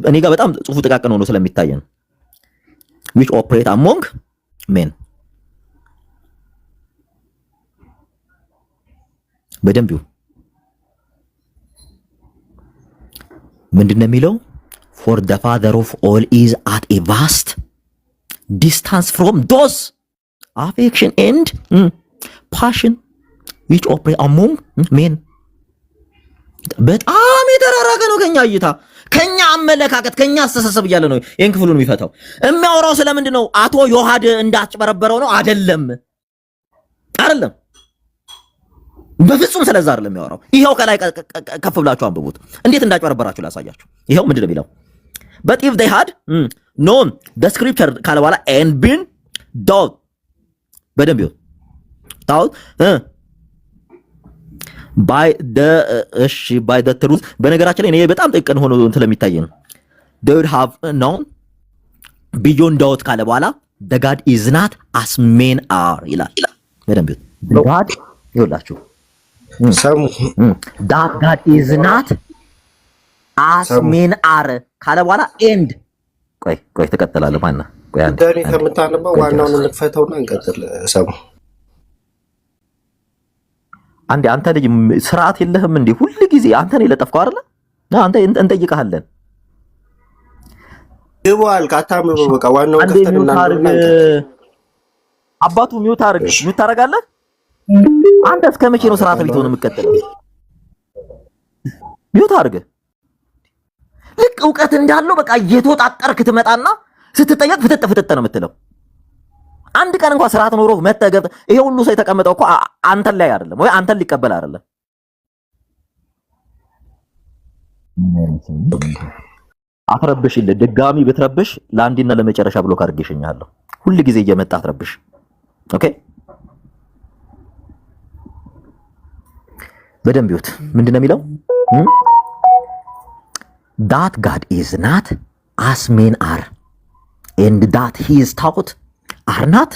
እኔ ጋር በጣም ጽሁፉ ጥቃቅን ሆኖ ስለሚታየን which operate among men በደንብ ምንድነው የሚለው for the father of all is at a vast distance from those affection and passion which operate among men በጣም የተራራቀ ነው ከኛ እይታ ከኛ አመለካከት ከኛ አስተሳሰብ እያለ ነው ይሄን ክፍሉን የሚፈታው የሚያወራው ስለምንድን ነው አቶ ዮሐድ እንዳጭበረበረው ነው አይደለም በፍጹም ስለዛ አይደለም የሚያወራው ይሄው ከላይ ከፍ ብላችሁ አንብቡት እንዴት እንዳጭበረበራችሁ ላሳያችሁ ይሄው ምንድነው የሚለው but if they had known the scripture ካለ በኋላ and been taught በደንብ ይሁን taught by the truth በነገራችን ላይ እኔ በጣም ጥቅን ሆኖ ስለሚታይ ነው they would have known beyond doubt ካለ በኋላ the God is not as men are ይላል በደንብ the God ይላችሁ ሰሙ that God is not as men are ካለ በኋላ end ቆይ ተከተላለሁ ማን ነው ቆይ አንተ ዳኒ ከምታነበው ዋናውን ልክፈተውና እንቀጥል ሰሙ አንዴ አንተ ልጅ ስርዓት የለህም እንዴ ሁሉ ጊዜ አንተ ነው የለጠፍከው አይደለ አንተ እንጠይቀሃለን ይዋል ካታምሩ በቃ ዋናው ከፍተንና አባቱ ሚውት ታረጋለህ አንተ እስከ መቼ ነው ስርዓት ቢት ሆነ የምትቀጥለው ሚውት አድርግ ልክ ዕውቀት እንዳለው በቃ እየተወጣጠርክ ትመጣና ስትጠየቅ ፍጥጥ ነው የምትለው አንድ ቀን እንኳን ስርዓት ኖሮ መተገብ ይሄ ሁሉ ሰው የተቀመጠው እኮ አንተን ላይ አይደለም ወይ አንተን ሊቀበል አይደለም አትረብሽልህ ድጋሚ ብትረብሽ ለአንዲና ለመጨረሻ ብሎ ካርገሽኛለሁ ሁሉ ጊዜ እየመጣ አትረብሽ ኦኬ በደንብ ይሁት ምንድነው የሚለው that God is not as men are and that he is taught are not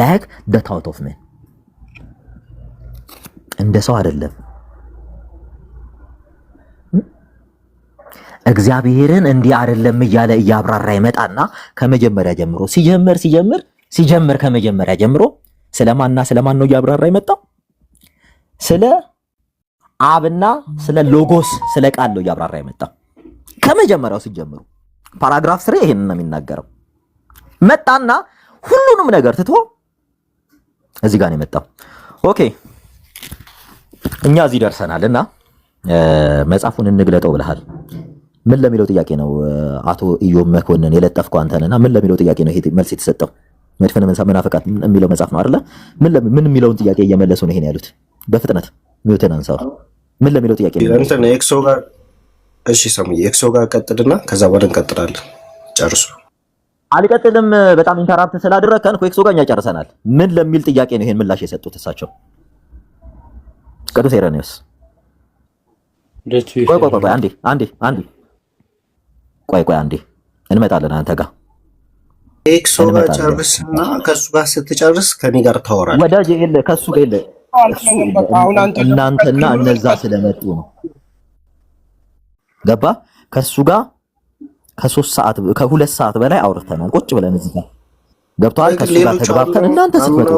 like the thought of men እንደ ሰው አይደለም እግዚአብሔርን እንዲህ አይደለም እያለ እያብራራ ይመጣና ከመጀመሪያ ጀምሮ ሲጀምር ከመጀመሪያ ጀምሮ ስለማን ነው እያብራራ ይመጣው ስለ አብና ስለ ሎጎስ ስለ ቃል ነው እያብራራ ይመጣው ከመጀመሪያው ሲጀምሩ ፓራግራፍ 3 ይሄንን ነው የሚናገረው መጣና ሁሉንም ነገር ትቶ እዚህ ጋር ነው የመጣው ኦኬ እኛ እዚህ ደርሰናልና መጽሐፉን እንግለጠው ብለሃል ምን ለሚለው ጥያቄ ነው አቶ ኢዮብ መኮንን የለጠፍከው አንተነና ምን ለሚለው ጥያቄ ነው ይሄ መልስ የተሰጠው መድፈነ መናፈቃት የሚለው መጽሐፍ ነው አይደለ ምን የሚለውን ጥያቄ እየመለሱ ነው ይሄን ያሉት በፍጥነት ሚውተን አንሳው ምን ለሚለው ጥያቄ ነው እንትን ኤክሶ ጋር እሺ ሰሙዬ ኤክሶ ጋር ቀጥልና ከዛ ወደ እንቀጥላለን ጨርሱ አልቀጥልም በጣም ኢንተራፕት ስላደረከን ኮኤክሶ ጋር ጨርሰናል ምን ለሚል ጥያቄ ነው ይሄን ምላሽ የሰጡት እሳቸው ቅዱስ ኢሬኔዎስ ቆይ አንዴ ቆይ አንዴ እንመጣለን አንተ ጋር ኤክሶ ጋር ጨርስና ከሱ ጋር ስትጨርስ ከኔ ጋር ታወራለህ ወዳጅ የለ ከሱ ጋር የለ እናንተና እነዛ ስለመጡ ነው ገባ ከሱ ጋር ከ3 ሰዓት ከ2 ሰዓት በላይ አውርተናል ቁጭ ብለን እዚህ ጋር ገብቷል ከሱ ጋር ተግባብተን እናንተ ስትመጡ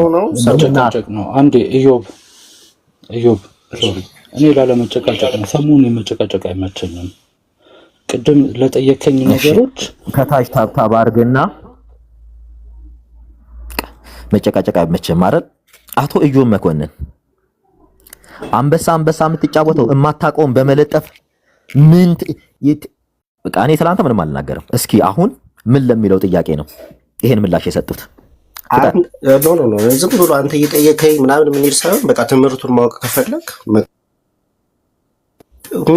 ነው አንዴ ኢዮብ እኔ ላለመጨቃጨቅ ነው ሰሞኑን የመጨቃጨቅ አይመቸኝም ቅድም ለጠየከኝ ነገሮች ከታች ታብታብ አድርግና መጨቃጨቅ አይመቸም አይደል አቶ ኢዮብ መኮንን አንበሳ የምትጫወተው የማታውቀውን በመለጠፍ ምን በቃ እኔ ስላንተ ምንም አልናገርም እስኪ አሁን ምን ለሚለው ጥያቄ ነው ይሄን ምላሽ የሰጡት ኖ ዝም ብሎ አንተ እየጠየከኝ ምናምን ምን ይልሳል በቃ ትምህርቱን ማወቅ ከፈለክ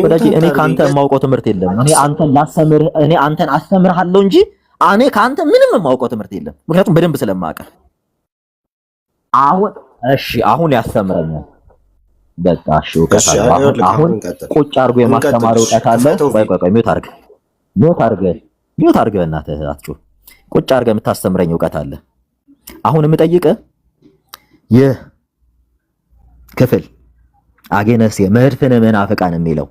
ወዳጅ እኔ ካንተ የማውቀው ትምህርት የለም እኔ አንተን አስተምርሃለሁ እንጂ እኔ ካንተ ምንም የማውቀው ትምህርት የለም ምክንያቱም በደንብ ስለማውቅ አሁን ያስተምረኛል በቃ እሺ አሁን ቁጭ አድርጎ የማስተማር ዕውቀት አለ ቆይ ሚውት አድርገህ እናትህ አትጩህ ቁጭ አድርገህ የምታስተምረኝ ዕውቀት አለ አሁን የምጠይቅህ ይህ ክፍል አጌነስ የመድፍነ መናፍቃን የሚለው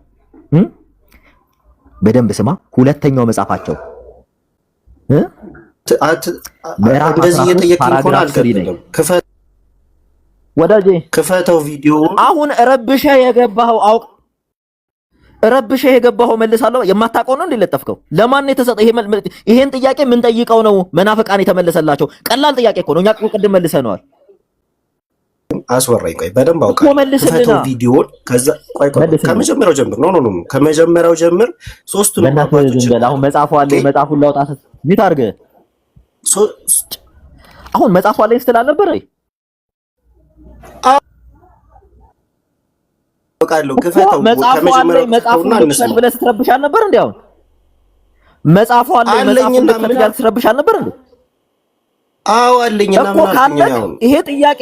በደንብ ስማ። ሁለተኛው መጽሐፋቸው ምዕራፍ እንደዚህ እየጠየቅን እንኳን አልገባም። ወዳጄ ክፈተው ቪዲዮ። አሁን ረብሸህ የገባኸው መልሳለሁ። የማታውቀው ነው እንደለጠፍከው። ለማን ነው የተሰጠው? ይሄን ጥያቄ ምን ጠይቀው ነው መናፍቃን የተመለሰላቸው? ቀላል ጥያቄ እኮ ነው። እኛ ቅድም መልሰነዋል። አስወራኝ። ቆይ በደንብ አውቃለሁ። ክፈተው ቪዲዮ። ከዛ ቆይ ከመጀመሪያው ጀምር። ኖ ከመጀመሪያው ጀምር። ሶስቱን አባቶች አሁን መጽሐፉ አለ። መጽሐፉን ላውጣ ቢት አድርገህ አሁን መጽሐፉ አለ ስትል አልነበረ? አውቃለሁ። ክፈተው መጽሐፉን ብለህ ስትረብሽ አልነበር እንዴ? አሁን መጽሐፉ አለ። መጽሐፉን ብለህ ስትረብሽ አልነበር እንዴ? አዎ አለኝና ምን አልኩኝ? ይሄ ጥያቄ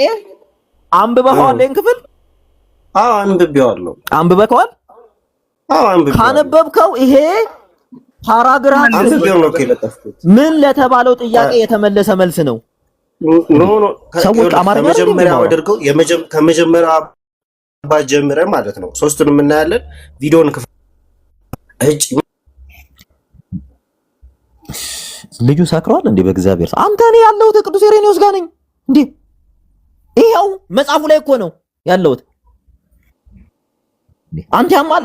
አንብበኸዋል? ይሄን ክፍል አዎ አንብቤዋለሁ። አንብበከዋል? አዎ አንብቤዋለሁ። ካነበብከው ይሄ ፓራግራፍ ምን ለተባለው ጥያቄ የተመለሰ መልስ ነው። ሰዎች አማርኛ ከመጀመሪያው አድርገው ከመጀመሪያው አባት ጀምረን ማለት ነው። ሶስቱንም እናያለን። ቪዲዮን ልጁ ሰክሯል እንዴ? በእግዚአብሔር አንተ እኔ ያለሁት ቅዱስ ኢሬኔዎስ ጋር ነኝ እንዴ? ይሄው መጽሐፉ ላይ እኮ ነው ያለሁት። አንተ ያማል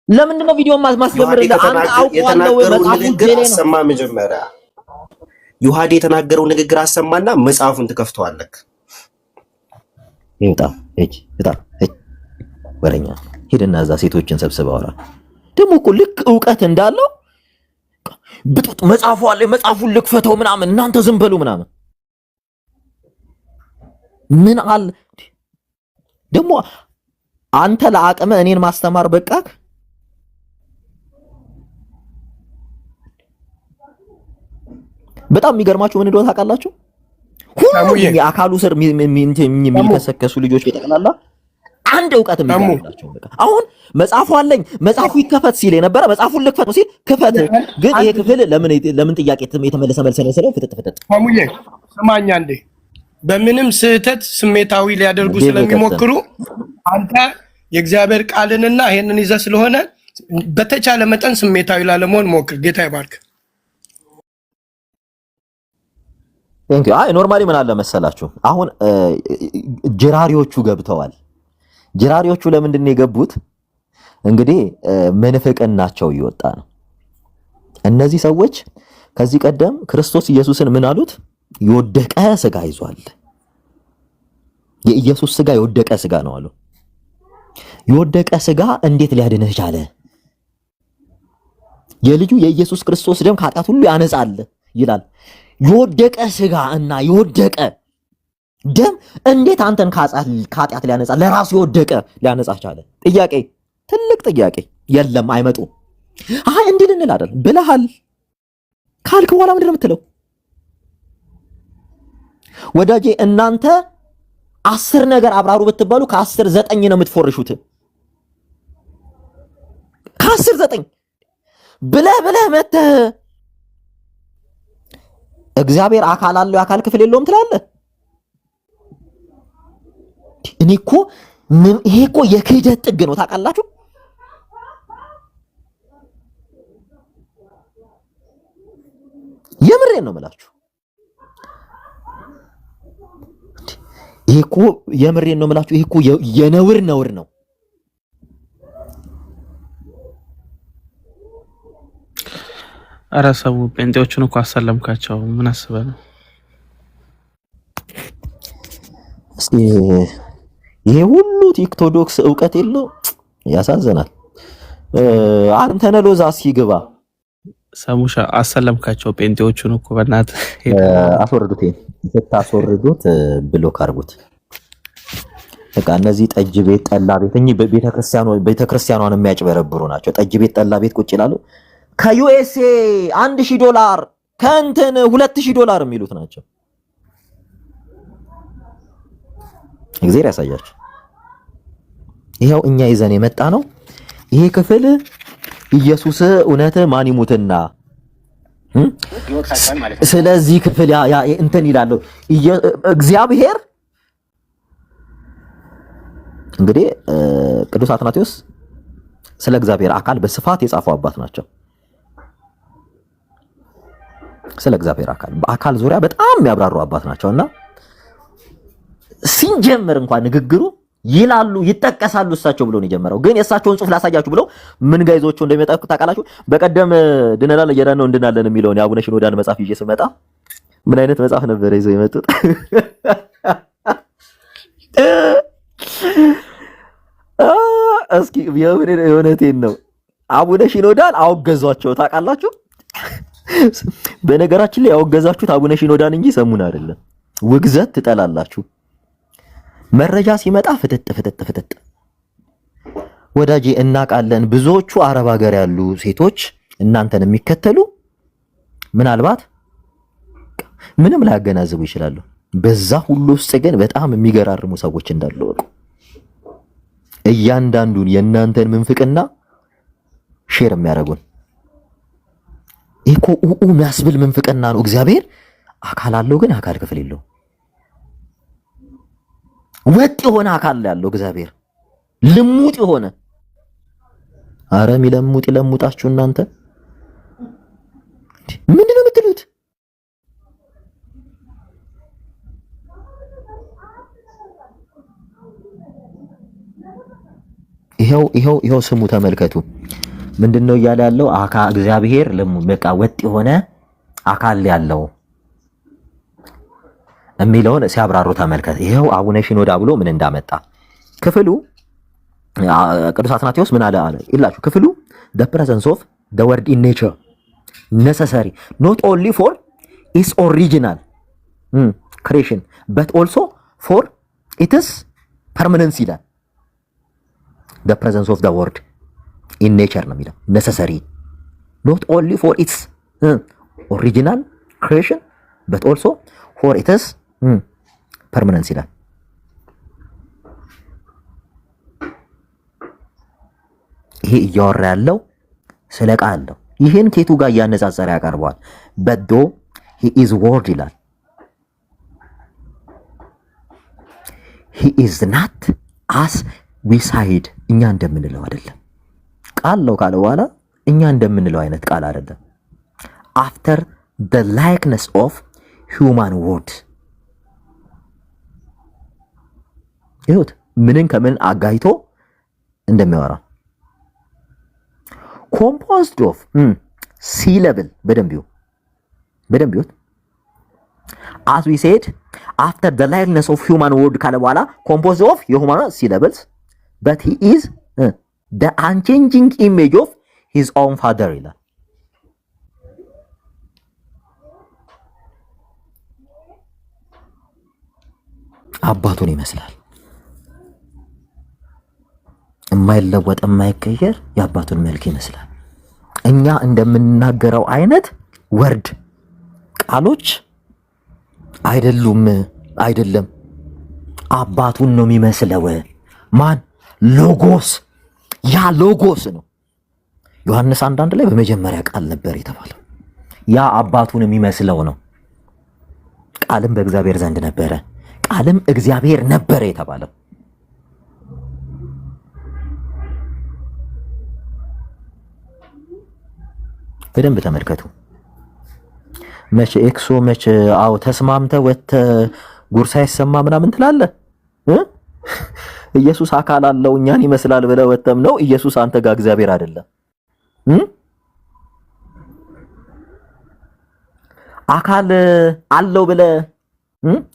ለምንድን ነው ቪዲዮ ማስጀመር? አንተ አውቀዋለሁ መጽሐፉን ጀሌ ነው። አሰማ መጀመሪያ ዮሐዴ የተናገረው ንግግር አሰማና መጽሐፉን ትከፍተዋለህ። ይውጣ ወረኛ ሄድና እዛ ሴቶችን ሰብስበው አውራ። ደግሞ እኮ ልክ ዕውቀት እንዳለው ብጡጥ መጽሐፉ አለ መጽሐፉን ልክፈተው ምናምን እናንተ ዝም በሉ ምናምን ምን አለ ደግሞ አንተ ለአቅመ እኔን ማስተማር በቃክ። በጣም የሚገርማችሁ ምን እንደሆነ ታውቃላችሁ? ሁሉ የአካሉ ስር የሚከሰከሱ ልጆች በጠቅላላ አንድ ዕውቀት የሚያላቸው በቃ አሁን መጽሐፉ አለኝ መጽሐፉ ይከፈት ሲል የነበረ መጽሐፉን ልክፈት ነው ሲል ክፈት። ግን ይሄ ክፍል ለምን ጥያቄ የተመለሰ መልስ ነው ስለው ፍጥጥ ማሙዬ ስማኛ እንዴ በምንም ስህተት ስሜታዊ ሊያደርጉ ስለሚሞክሩ አንተ የእግዚአብሔር ቃልንና ይሄንን ይዘህ ስለሆነ በተቻለ መጠን ስሜታዊ ላለመሆን ሞክር። ጌታ ይባርክ። ቴንኪው። አይ ኖርማሊ ምን አለ መሰላችሁ አሁን ጅራሪዎቹ ገብተዋል። ጅራሪዎቹ ለምንድን ነው የገቡት? እንግዲህ መንፍቅናቸው እየወጣ ነው። እነዚህ ሰዎች ከዚህ ቀደም ክርስቶስ ኢየሱስን ምን አሉት? የወደቀ ስጋ ይዟል። የኢየሱስ ስጋ የወደቀ ስጋ ነው አሉ። የወደቀ ስጋ እንዴት ሊያድንህ ቻለ? የልጁ የኢየሱስ ክርስቶስ ደም ከኃጢአት ሁሉ ያነጻል ይላል። የወደቀ ስጋ እና የወደቀ ደም እንዴት አንተን ከኃጢአት ሊያነጻ ለራሱ የወደቀ ሊያነጻ ቻለ? ጥያቄ፣ ትልቅ ጥያቄ። የለም አይመጡም። አይ እንዲህ ልንል አይደል ብለሃል ካልክ በኋላ ምንድን ነው የምትለው? ወዳጄ እናንተ 10 ነገር አብራሩ ብትባሉ ከ10 9 ነው የምትፎርሹት። ከ10 9 ብለህ መተህ እግዚአብሔር አካል አለው የአካል ክፍል የለውም ትላለህ። እኔ እኮ ይሄ እኮ የክህደት ጥግ ነው ታውቃላችሁ። የምሬን ነው የምላችሁ። ይሄ እኮ የምሬን ነው የምላችሁ። ይሄ እኮ የነውር ነው። ኧረ ሰው ጴንጤዎቹን እኮ አሰለምካቸው። ምን አስበህ ነው? እስቲ ይሄ ሁሉ ቲክቶዶክስ ዕውቀት የለው። ያሳዝናል። አንተ ነህ ሎዛ እስኪ ግባ። ሰሙሻ አሰለምካቸው ጴንጤዎቹን እኮ በእናትህ አስወርዱት። ስታስወርዱት ብሎክ አድርጉት። በቃ እነዚህ ጠጅ ቤት ጠላ ቤት እኚህ ቤተክርስቲያኗን የሚያጭበረብሩ ናቸው። ጠጅ ቤት ጠላ ቤት ቁጭ ይላሉ። ከዩኤስኤ $1000 ከእንትን $2000 የሚሉት ናቸው። እግዚአብሔር ያሳያችሁ። ይሄው እኛ ይዘን የመጣ ነው። ይሄ ክፍል ኢየሱስ እውነት ማን ይሙትና ስለዚህ ክፍል እንትን ይላል እግዚአብሔር። እንግዲህ ቅዱስ አትናቴዎስ ስለ እግዚአብሔር አካል በስፋት የጻፉ አባት ናቸው። ስለ እግዚአብሔር አካል በአካል ዙሪያ በጣም የሚያብራሩ አባት ናቸውና ሲጀምር እንኳን ንግግሩ ይላሉ ይጠቀሳሉ እሳቸው ብሎ ነው የጀመረው። ግን የእሳቸውን ጽሑፍ ላሳያችሁ ብለው ምን ጋይዞቹ እንደሚመጣው ታውቃላችሁ? በቀደም ድነናል እየዳን ነው እንድናለን የሚለውን የአቡነ ሽኖዳን መጽሐፍ ይዤ ስመጣ ምን አይነት መጽሐፍ ነበር ይዘው የመጡት? እስኪ የእውነቴን ነው። አቡነ ሽኖዳን አወገዟቸው ታውቃላችሁ? በነገራችን ላይ ያወገዛችሁት አቡነ ሽኖዳን እንጂ ሰሙን አይደለም። ውግዘት ትጠላላችሁ። መረጃ ሲመጣ ፍጥጥ ወዳጄ እናውቃለን። ብዙዎቹ አረብ ሀገር ያሉ ሴቶች እናንተን የሚከተሉ ምናልባት ምንም ላያገናዝቡ ይችላሉ። በዛ ሁሉ ውስጥ ግን በጣም የሚገራርሙ ሰዎች እንዳሉ ወቁ። እያንዳንዱን የእናንተን ምንፍቅና ሼር የሚያደርጉን እኮ የሚያስብል ምንፍቅና ነው። እግዚአብሔር አካል አለው፣ ግን አካል ክፍል የለውም። ወጥ የሆነ አካል ያለው እግዚአብሔር ልሙጥ የሆነ አረ ሚለሙጥ ይለሙጣችሁ እናንተ ምንድን ነው የምትሉት? ይሄው ስሙ ተመልከቱ። ምንድነው እያለ ያለው? እግዚአብሔር በቃ ወጥ የሆነ አካል ያለው የሚለውን ሲያብራሩ ተመልከት። ይሄው አቡነ ሽኖዳ ብሎ ምን እንዳመጣ ክፍሉ ቅዱስ አትናቴዎስ ምን አለ ይላችሁ። ክፍሉ the presence of the word in nature necessary not only for its original creation but also for its permanence ይላል። the presence of the word in nature ነው የሚለው necessary not only for its original creation but also for its permanence ይላል። ይሄ እያወራ ያለው ስለ ቃል ነው። ይሄን ከቱ ጋር እያነጻጸረ ያቀርበዋል። but though he is word ይላል he is not as we said እኛ እንደምንለው አይደለም። ቃል ነው ካለ በኋላ እኛ እንደምንለው አይነት ቃል አይደለም። after the likeness of human word ይሁት ምንን ከምን አጋይቶ እንደሚያወራ composed of syllable በደንብ ይሁት as we said after the likeness of human word ካለ በኋላ composed of የሁማን syllables but he is the unchanging image of his own father ይላል። አባቱን ይመስላል። የማይለወጥ የማይቀየር የአባቱን መልክ ይመስላል። እኛ እንደምንናገረው አይነት ወርድ ቃሎች አይደለም። አባቱን ነው የሚመስለው። ማን? ሎጎስ። ያ ሎጎስ ነው። ዮሐንስ 1:1 ላይ በመጀመሪያ ቃል ነበር የተባለው። ያ አባቱን የሚመስለው ነው። ቃልም በእግዚአብሔር ዘንድ ነበረ፣ ቃልም እግዚአብሔር ነበረ የተባለው። በደንብ ተመልከቱ። መቼ ኤክሶ መቼ አው ተስማምተ ወተ ጉርሳ ይሰማ ምናምን ትላለህ። ኢየሱስ አካል አለው እኛን ይመስላል ብለህ ወተም ነው። ኢየሱስ አንተ ጋር እግዚአብሔር አይደለም። አካል አለው ብለህ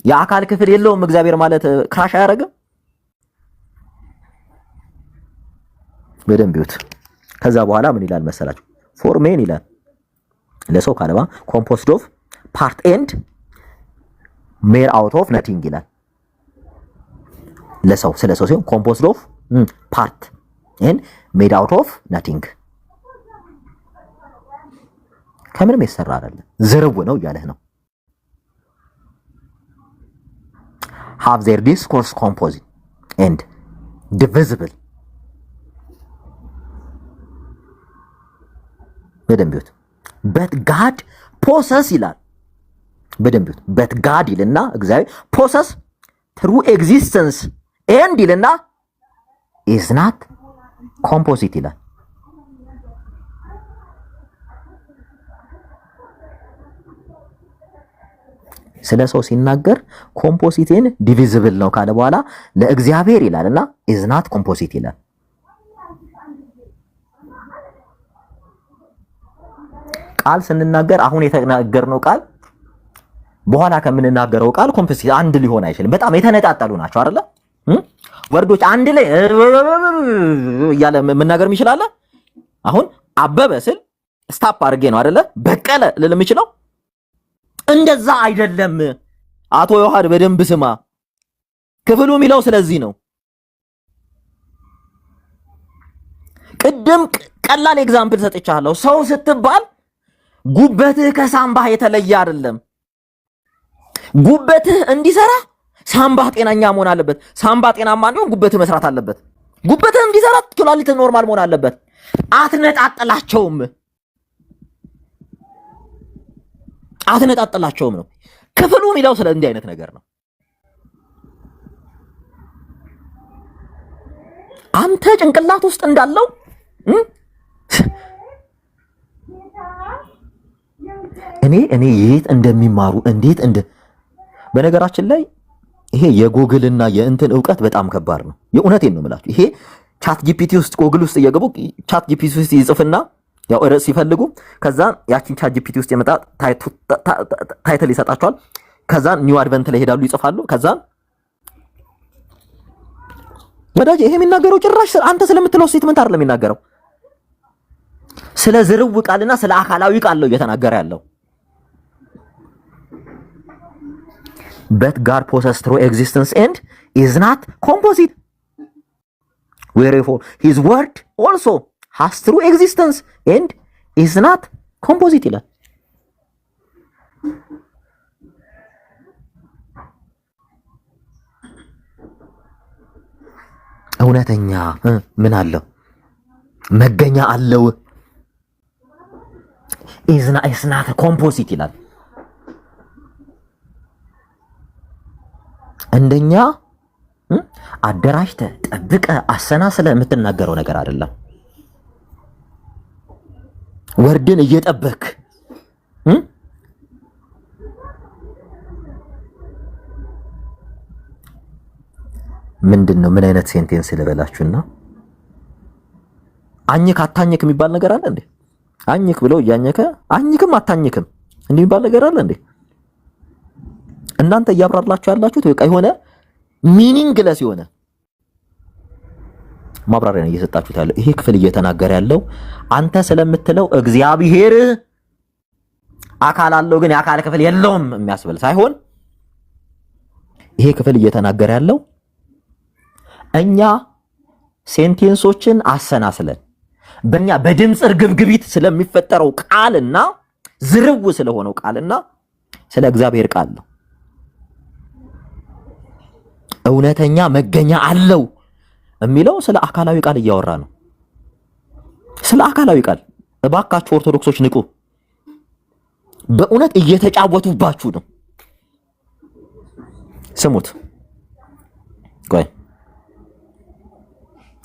የአካል ክፍል የለውም እግዚአብሔር ማለት ክራሽ አያደርግም። በደንብ ይሁት። ከዛ በኋላ ምን ይላል መሰላችሁ? ፎር ሜን ይላል ለሰው ካለባ ኮምፖዝድ ኦፍ ፓርት ኤንድ ሜር አውት ኦፍ ነቲንግ ይላል። ለሰው ስለ ሰው ሲሆን ኮምፖዝድ ኦፍ ፓርት ኤንድ ሜድ አውት ኦፍ ነቲንግ ከምንም የተሰራ አይደለም። ዝርው ነው እያለህ ነው። have their discourse composite and divisible በደንብ but God possess ይላል። በደንብ but God ይልና እግዚአብሔር possess through existence and ይልና is not composite ይላል። ስለ ሰው ሲናገር ኮምፖሲትን ዲቪዚብል ነው ካለ በኋላ ለእግዚአብሔር ይላልና is not composite ይላል። ቃል ስንናገር አሁን የተናገርነው ቃል በኋላ ከምንናገረው ቃል ኮምፖሲት አንድ ሊሆን አይችልም። በጣም የተነጣጠሉ ናቸው አይደለ? ወርዶች አንድ ላይ እያለ መናገር ይችላል። አሁን አበበ ስል ስታፕ አድርጌ ነው አይደለ? በቀለ ልል የምችለው እንደዛ አይደለም። አቶ ዮሐድ በደንብ ስማ፣ ክፍሉ የሚለው ስለዚህ ነው። ቅድም ቀላል ኤግዛምፕል ሰጥቻለሁ። ሰው ስትባል ጉበትህ ከሳምባህ የተለየ አይደለም። ጉበትህ እንዲሰራ ሳምባህ ጤናኛ መሆን አለበት። ሳምባ ጤናማ እንዲሆን ጉበትህ መስራት አለበት። ጉበትህ እንዲሰራ ኩላሊት ኖርማል መሆን አለበት። አትነጣጥላቸውም ነው ክፍሉ የሚለው ስለ እንዲህ አይነት ነገር ነው። አንተ ጭንቅላት ውስጥ እንዳለው እኔ የት እንደሚማሩ እንዴት በነገራችን ላይ ይሄ የጎግልና የእንትን ዕውቀት በጣም ከባድ ነው። የእውነቴን ነው የምላችሁ። ይሄ ቻት ጂፒቲ ውስጥ ጎግል ውስጥ እየገቡ ቻት ጂፒቲ ውስጥ ይጽፍና ያው ርዕስ ሲፈልጉ ከዛ ያቺን ቻት ጂፒቲ ውስጥ የመጣ ታይትል ይሰጣቸዋል። ከዛ ኒው አድቨንት ላይ ሄዳሉ ይጽፋሉ። ከዛ ወዳጅ ይሄ የሚናገረው ጭራሽ አንተ ስለምትለው ስቴትመንት አይደለም የሚናገረው፣ ስለ ዝርው ቃልና ስለ አካላዊ ቃል ነው እየተናገረ ያለው። But God possesses true existence and is not composite. Wherefore his word also has true existence and is not composite ይላል። እውነተኛ ምን አለው? መገኛ አለው። is not composite ይላል። እንደኛ አደራጅተ ጠብቀ አሰናስለ የምትናገረው ነገር አይደለም። ወርድን እየጠበክ ምንድነው? ምን አይነት ሴንቴንስ ልበላችሁና አኝክ አታኝክ የሚባል ነገር አለ እንዴ? አኝክ ብለው እያኘከ አኝክም አታኝክም እንዴ የሚባል ነገር አለ እንዴ? እናንተ እያብራራላችሁ ያላችሁት በቃ የሆነ ሚኒንግለስ የሆነ ማብራሪያ ነው እየሰጣችሁት ያለው። ይሄ ክፍል እየተናገረ ያለው አንተ ስለምትለው እግዚአብሔር አካል አለው ግን የአካል ክፍል የለውም የሚያስብል ሳይሆን ይሄ ክፍል እየተናገረ ያለው እኛ ሴንቴንሶችን አሰናስለን በእኛ በድምፅ እርግብግቢት ስለሚፈጠረው ቃልና ዝርው ስለሆነው ቃልና ስለ እግዚአብሔር ቃል ነው። እውነተኛ መገኛ አለው የሚለው ስለ አካላዊ ቃል እያወራ ነው። ስለ አካላዊ ቃል እባካችሁ ኦርቶዶክሶች ንቁ። በእውነት እየተጫወቱባችሁ ነው። ስሙት። ቆይ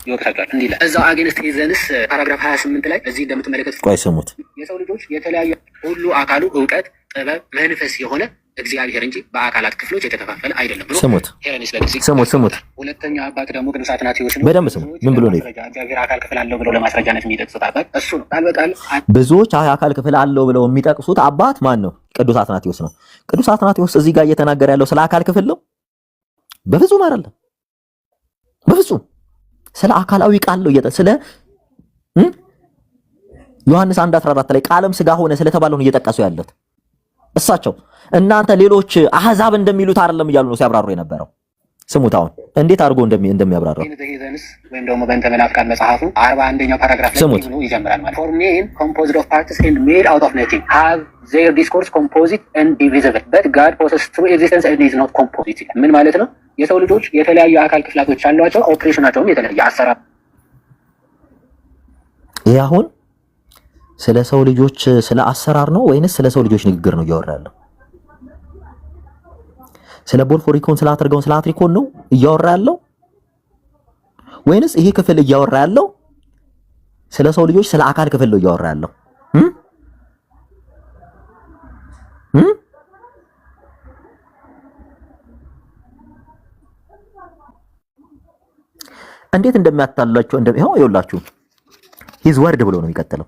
ይወጣል እንዴ እዛው አገንስት ሄዘንስ ፓራግራፍ 28 ላይ እዚህ እንደምትመለከቱት ቆይ ስሙት። የሰው ልጆች የተለያዩ ሁሉ አካሉ ዕውቀት፣ ጥበብ፣ መንፈስ የሆነ እግዚአብሔር እንጂ በአካላት ክፍሎች የተከፋፈለ አይደለም ብሎ ስሙት። ስሙት። ሁለተኛ አባት ደግሞ ቅዱስ አትናቴዎስ ነው። በደንብ ስሙ። ምን ብሎ ነው እግዚአብሔር አካል ክፍል አለው ብሎ ለማስረጃነት የሚጠቅሱት አባት እሱ ነው። ቃል በቃል ብዙዎች አካል ክፍል አለው ብለው የሚጠቅሱት አባት ማን ነው? ቅዱስ አትናቴዎስ ነው። ቅዱስ አትናቴዎስ እዚህ ጋር እየተናገረ ያለው ስለ አካል ክፍል ነው? በፍጹም አይደለም። በፍጹም ስለ አካላዊ ቃል ነው ስለ ዮሐንስ 1:14 ላይ ቃልም ሥጋ ሆነ ስለተባለው ነው እየጠቀሱ ያሉት እሳቸው። እናንተ ሌሎች አህዛብ እንደሚሉት አይደለም እያሉ ነው ሲያብራሩ የነበረው። ስሙት አሁን እንዴት አድርጎ እንደሚያብራራው ወይም ደግሞ በእንተ መናፍቃን መጽሐፉ 41ኛው ፓራግራፍ ላይ ነው ይጀምራል ማለት for men composed of parts and made out of nothing have their discourse composite and divisible but God possesses true existence and is not composite። ምን ማለት ነው? የሰው ልጆች የተለያዩ አካል ክፍላቶች አሏቸው፣ ኦፕሬሽናቸውም የተለያየ አሰራር። ይሄ አሁን ስለ ሰው ልጆች ስለ አሰራር ነው ወይንስ ስለ ሰው ልጆች ንግግር ነው እያወራ ያለው? ስለ ቦልፎሪኮን ስለ አትርጎን ስለ አትሪኮን ነው እያወራ ያለው ወይንስ ይሄ ክፍል እያወራ ያለው ስለ ሰው ልጆች ስለ አካል ክፍል ነው እያወራ ያለው? እንዴት እንደሚያታላችሁ ይኸው ይኸውላችሁ ሂዝ ወርድ ብሎ ነው የሚቀጥለው።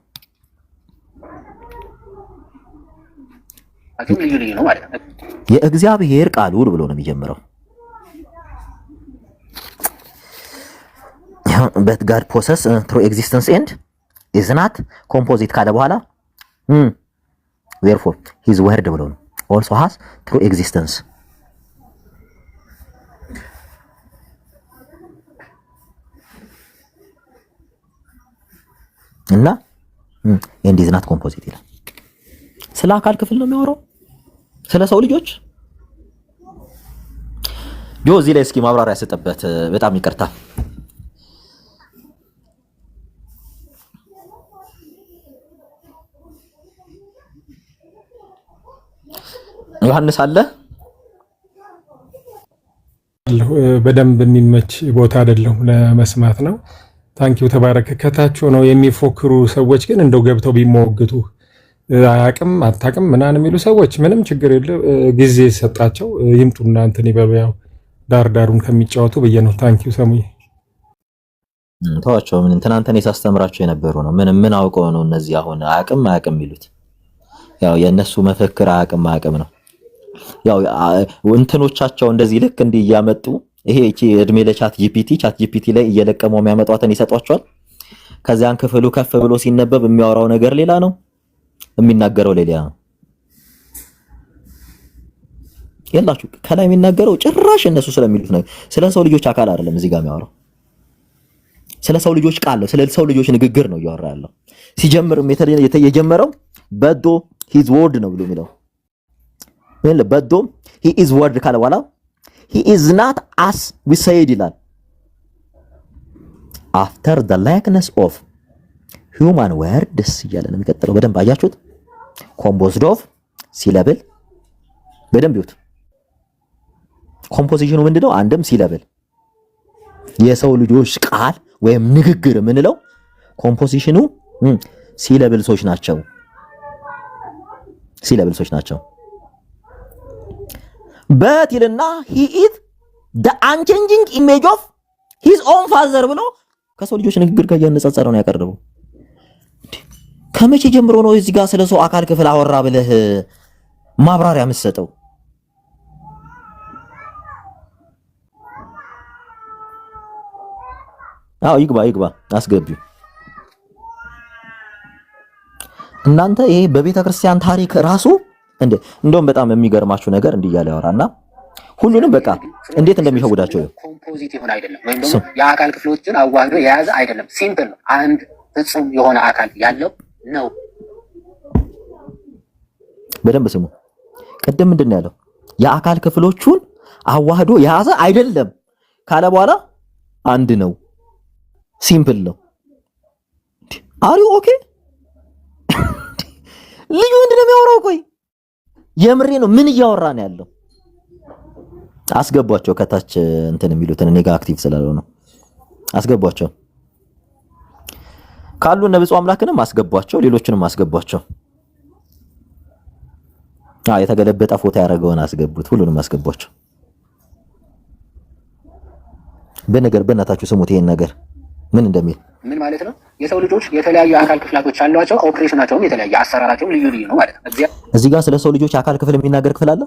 የእግዚአብሔር ቃሉ ብሎ ነው የሚጀምረው። but God possess through existence and is not composite ካለ በኋላ therefore his word ብሎ ነው also has through existence እና and is not composite ይላል። ስለ አካል ክፍል ነው የሚያወራው፣ ስለ ሰው ልጆች። ጆ እዚህ ላይ እስኪ ማብራሪያ ሰጠበት። በጣም ይቅርታ። ዮሐንስ አለ በደንብ የሚመች ቦታ አይደለም ለመስማት ነው። ታንኪው ተባረክ። ከታች ሆነው የሚፎክሩ ሰዎች ግን እንደው ገብተው ቢሞግቱ አያቅም አታቅም ምናምን የሚሉ ሰዎች ምንም ችግር የለም፣ ጊዜ ሰጣቸው ይምጡና እንትን ይበሉ። ያው ዳርዳሩን ከሚጫወቱ ብዬ ነው። ታንኪው ሰሙዬ ተዋቸው። ምን ትናንትና ሳስተምራቸው የነበሩ ነው። ምን አውቀው ነው እነዚህ አሁን አያቅም አያቅም ይሉት? ያው የነሱ መፈክር አያቅም ነው። ያው እንትኖቻቸው እንደዚህ ልክ እንዲህ እያመጡ ይሄ እድሜ ለቻት ጂፒቲ ላይ እየለቀመው የሚያመጧትን ይሰጧቸዋል። ከዚያን ክፍሉ ከፍ ብሎ ሲነበብ የሚያወራው ነገር ሌላ ነው፣ የሚናገረው ሌላ ነው። የላችሁ ከላይ የሚናገረው ጭራሽ እነሱ ስለሚሉት ነው። ስለ ሰው ልጆች አካል አይደለም እዚህ ጋር የሚያወራው፣ ስለ ሰው ልጆች ቃል ነው፣ ስለ ሰው ልጆች ንግግር ነው እያወራ ያለው። ሲጀምርም የጀመረው በዶ ሂዝ ወርድ ነው ብሎ የሚለው በዶ ሂ ኢዝ ወርድ ካለ በኋላ ሂ ኢዝ ናት አስ ዊ ሰይድ ይላል። አፍተር ዘ ላይክነስ ኦፍ ሂውማን ወርድስ እያለ ነው የሚቀጥለው። በደንብ አያችሁት? ኮምፖዝድ ኦፍ ሲለብል። በደንብ ይሁት። ኮምፖዚሽኑ ምንድነው? አንድም ሲለብል የሰው ልጆች ቃል ወይም ንግግር የምንለው ኮምፖዚሽኑ ሲለብልሶች ናቸው። በት ይልና he is the unchanging image of his own father ብሎ ከሰው ልጆች ንግግር ጋር ያነጻጸረ ነው ያቀርበው። ከመቼ ጀምሮ ነው እዚህ ጋር ስለ ሰው አካል ክፍል አወራ ብለህ ማብራሪያ የምትሰጠው? አዎ ይግባ አስገቢው። እናንተ ይሄ በቤተ ክርስቲያን ታሪክ ራሱ እንደውም በጣም የሚገርማችሁ ነገር እንዲህ እያለ ያወራና ሁሉንም በቃ እንዴት እንደሚሸውዳቸው ኮምፖዚት ይሆን አይደለም፣ ወይም ደግሞ የአካል ክፍሎችን አዋህዶ የያዘ አይደለም። ሲምፕል ነው። አንድ ፍጹም የሆነ አካል ያለው ነው። በደንብ ስሙ። ቅድም ምንድን ነው ያለው? የአካል ክፍሎቹን አዋህዶ የያዘ አይደለም ካለ በኋላ አንድ ነው፣ ሲምፕል ነው። አሪ ኦኬ ልጁ ምንድን ነው የሚያወራው? ቆይ የምሬ ነው። ምን እያወራ ነው ያለው? አስገቧቸው ከታች እንትን የሚሉትን እኔ ጋር አክቲቭ ስላልሆነ ነው። አስገቧቸው ካሉ እነ ብፁዕ አምላክንም አስገቧቸው፣ ሌሎችንም አስገቧቸው። የተገለበጠ ፎቶ ያደረገውን አስገቡት፣ ሁሉንም አስገቧቸው። በእናታችሁ ስሙት ይሄን ነገር ምን እንደሚል። ምን ማለት ነው? የሰው ልጆች የተለያዩ አካል ክፍላቶች አሏቸው። ኦፕሬሽናቸውም የተለያየ፣ አሰራራቸውም ልዩ ነው ማለት ነው። እዚህ ጋር ስለ ሰው ልጆች አካል ክፍል የሚናገር ክፍል አለ።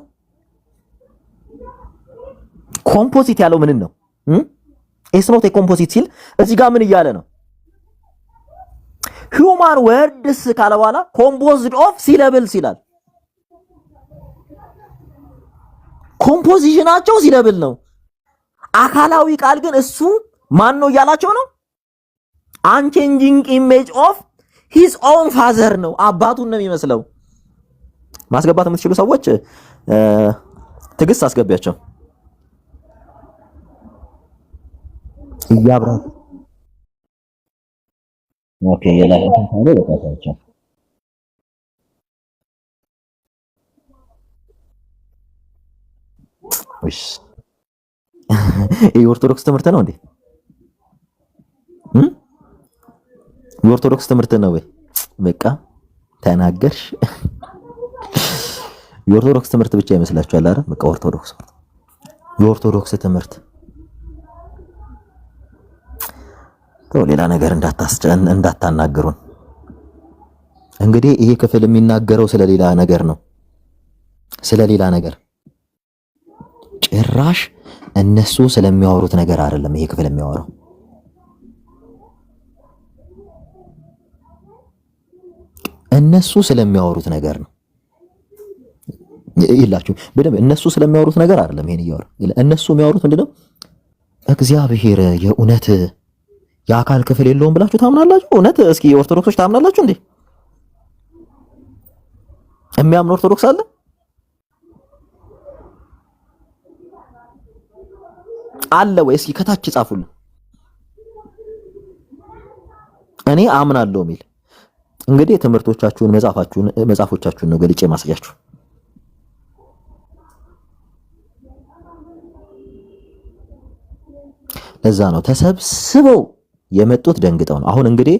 ኮምፖዚት ያለው ምን ነው? ኢትስ ኖት ኤ ኮምፖዚት ሲል እዚህ ጋር ምን እያለ ነው? ሂውማን ወርድስ ካለ በኋላ ኮምፖዝድ ኦፍ ሲለብልስ ይላል። ኮምፖዚሽናቸው ሲለብል ነው። አካላዊ ቃል ግን እሱ ማን ነው እያላቸው ነው? አንቼንጂንግ ኢሜጅ ኦፍ ሂዝ ኦን ፋዘር ነው። አባቱን ነው የሚመስለው። ማስገባት የምትችሉ ሰዎች ትግስት አስገቢያቸው። እያብራ ኦኬ የላይታን ታዲያ በቃታቸው እሺ የኦርቶዶክስ ትምህርት ነው እንዴ? የኦርቶዶክስ ትምህርት ነው ወይ? በቃ ተናገርሽ። የኦርቶዶክስ ትምህርት ብቻ ይመስላችኋል? አረ በቃ የኦርቶዶክስ ትምህርት ሌላ ነገር እንዳታናገሩን። እንግዲህ ይሄ ክፍል የሚናገረው ስለሌላ ነገር ነው። ስለሌላ ነገር ጭራሽ እነሱ ስለሚያወሩት ነገር አይደለም ይሄ ክፍል የሚያወራው። እነሱ ስለሚያወሩት ነገር ነው ይላችሁ። በደንብ እነሱ ስለሚያወሩት ነገር አይደለም ይሄን እያወራ። እነሱ የሚያወሩት ምንድነው? እግዚአብሔር የእውነት የአካል ክፍል የለውም ብላችሁ ታምናላችሁ? እውነት እስኪ ኦርቶዶክሶች ታምናላችሁ እንዴ? የሚያምን ኦርቶዶክስ አለ? አለ ወይ? እስኪ ከታች ጻፉልን። እኔ አምናለሁ የሚል እንግዲህ ትምህርቶቻችሁን መጽሐፎቻችሁን ነው ገልጬ ማሳያችሁ። ለዛ ነው ተሰብስበው የመጡት ደንግጠው ነው። አሁን እንግዲህ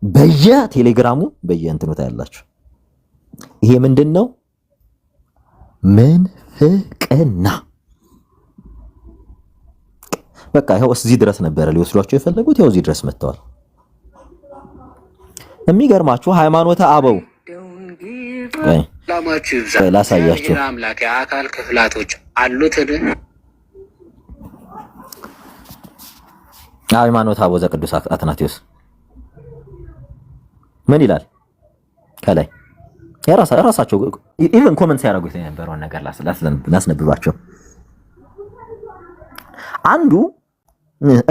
በየቴሌግራሙ በየእንትኑ ታያላችሁ። ይሄ ምንድነው? ምንፍቅና። በቃ ይኸው እዚህ ድረስ ነበረ ሊወስዷቸው የፈለጉት፣ ይኸው እዚህ ድረስ መጥተዋል። የሚገርማችሁ ሃይማኖተ አበው ላሳያችሁ። አምላክ የአካል ክፍላቶች አሉትን? ሃይማኖተ አበው ዘቅዱስ አትናቴዎስ ምን ይላል? ከላይ የራሳቸው ኢቭን ኮመንት ሲያደርጉት የነበረውን ነገር ላስነብባቸው። አንዱ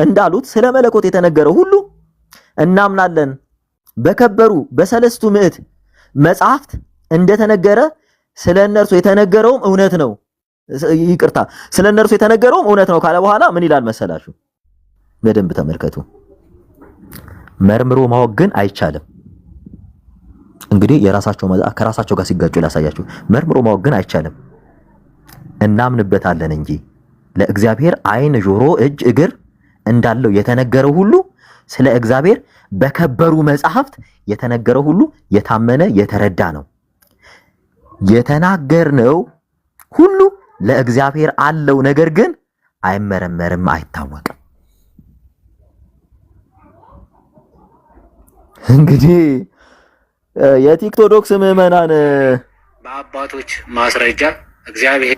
እንዳሉት ስለ መለኮት የተነገረው ሁሉ እናምናለን፣ በከበሩ በሰለስቱ ምዕት መጽሐፍት እንደተነገረ ስለ እነርሱ የተነገረውም እውነት ነው። ይቅርታ፣ ስለ እነርሱ የተነገረውም እውነት ነው ካለ በኋላ ምን ይላል መሰላችሁ? በደንብ ተመልከቱ። መርምሮ ማወቅ ግን አይቻልም። እንግዲህ ከራሳቸው ጋር ሲጋጩ ላሳያችሁ። መርምሮ ማወቅ ግን አይቻልም፣ እናምንበታለን እንጂ ለእግዚአብሔር ዓይን፣ ጆሮ፣ እጅ፣ እግር እንዳለው የተነገረው ሁሉ ስለ እግዚአብሔር በከበሩ መጽሐፍት የተነገረው ሁሉ የታመነ የተረዳ ነው። የተናገርነው ሁሉ ለእግዚአብሔር አለው፣ ነገር ግን አይመረመርም፣ አይታወቅም። እንግዲህ የቲክቶዶክስ ምዕመናን በአባቶች ማስረጃ እግዚአብሔር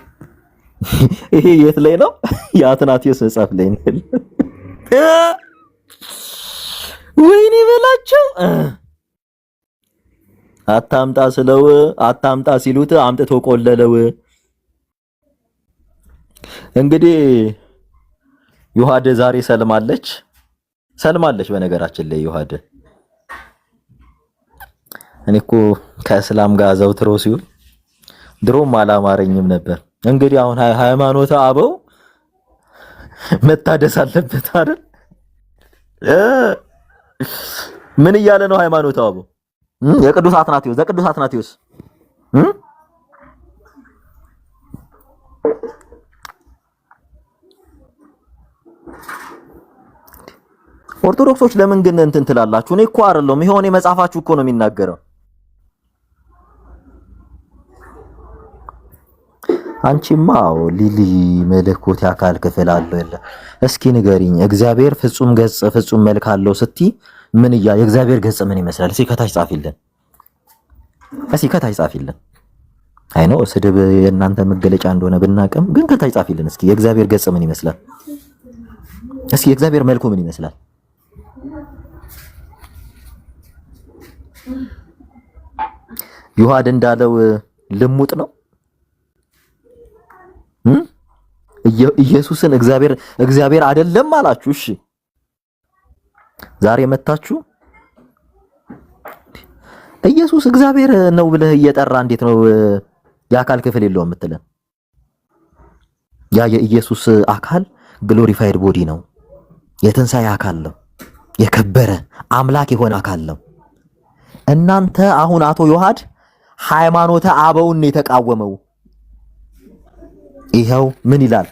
ይሄ የት ላይ ነው? የአትናቴዎስ መጽሐፍ ላይ ነው። ወይኔ በላቸው። አታምጣ ስለው አታምጣ ሲሉት አምጥቶ ቆለለው። እንግዲህ ዮሐደ ዛሬ ሰልማለች። በነገራችን ላይ ዮሐደ እኔ እኮ ከእስላም ጋር ዘውትሮ ሲውል ድሮም አላማረኝም ነበር። እንግዲህ አሁን ሃይማኖተ አበው መታደስ አለበት አይደል? ምን እያለ ነው ሃይማኖተ አበው? የቅዱስ አትናቴዎስ ኦርቶዶክሶች ለምን ግን እንትን ትላላችሁ? እኔ እኮ አይደለም ይሄው መጽሐፋችሁ እኮ ነው የሚናገረው። አንቺማ ሊሊ መለኮት የአካል ክፍል አለው የለ? እስኪ ንገሪኝ። እግዚአብሔር ፍጹም ገጽ ፍጹም መልክ አለው ስትይ ምን የእግዚአብሔር ገጽ ምን ይመስላል? እስኪ ከታች ጻፊልን። አይ ነው ስድብ የእናንተ መገለጫ እንደሆነ ብናቅም ግን ከታች ጻፊልን እስኪ። የእግዚአብሔር ገጽ ምን ይመስላል? እስኪ የእግዚአብሔር መልኩ ምን ይመስላል? ዮሐድ እንዳለው ልሙጥ ነው። ኢየሱስን እግዚአብሔር አይደለም አላችሁ። እሺ ዛሬ መታችሁ ኢየሱስ እግዚአብሔር ነው ብለህ እየጠራ እንዴት ነው የአካል ክፍል የለውም የምትለን? ያ የኢየሱስ አካል ግሎሪፋይድ ቦዲ ነው። የትንሣኤ አካል ነው። የከበረ አምላክ የሆነ አካል ነው። እናንተ አሁን አቶ ዮሐድ ሃይማኖተ አበውን የተቃወመው ይሄው ምን ይላል?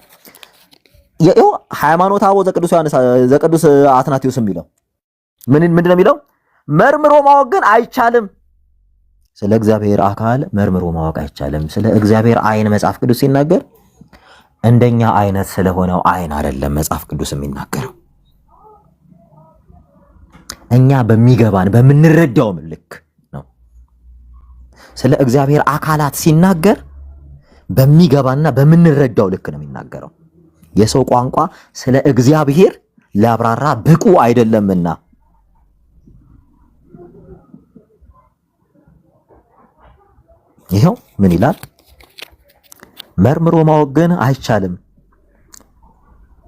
ይሄው ሃይማኖተ አበው ዘቅዱስ አትናቴዎስ የሚለው ምንድነው የሚለው? መርምሮ ማወቅ ግን አይቻልም። ስለ እግዚአብሔር አካል መርምሮ ማወቅ አይቻልም። ስለ እግዚአብሔር ዓይን መጽሐፍ ቅዱስ ሲናገር እንደኛ አይነት ስለሆነው ዓይን አይደለም መጽሐፍ ቅዱስ የሚናገረው። እኛ በሚገባን በምንረዳው ልክ ነው። ስለ እግዚአብሔር አካላት ሲናገር በሚገባና በምንረዳው ልክ ነው የሚናገረው። የሰው ቋንቋ ስለ እግዚአብሔር ሊያብራራ ብቁ አይደለምና ይሄው ምን ይላል? መርምሮ ማወቅ ግን አይቻልም፣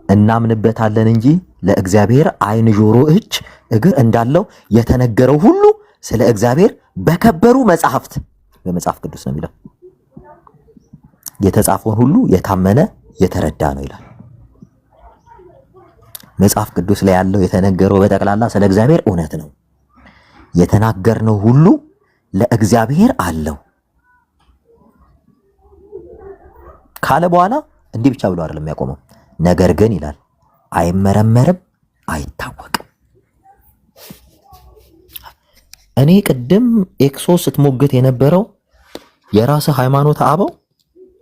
እናምንበታለን እንጂ ለእግዚአብሔር ዓይን፣ ጆሮ፣ እጅ፣ እግር እንዳለው የተነገረው ሁሉ ስለ እግዚአብሔር በከበሩ መጻሕፍት በመጽሐፍ ቅዱስ ነው የሚለው የተጻፈውን ሁሉ የታመነ የተረዳ ነው ይላል። መጽሐፍ ቅዱስ ላይ ያለው የተነገረው በጠቅላላ ስለ እግዚአብሔር እውነት ነው። የተናገርነው ሁሉ ለእግዚአብሔር አለው ካለ በኋላ እንዲህ ብቻ ብሎ አይደለም የሚያቆመው። ነገር ግን ይላል አይመረመርም፣ አይታወቅም። እኔ ቅድም ኤክሶስ ስትሞግት የነበረው የራስ ሃይማኖት አበው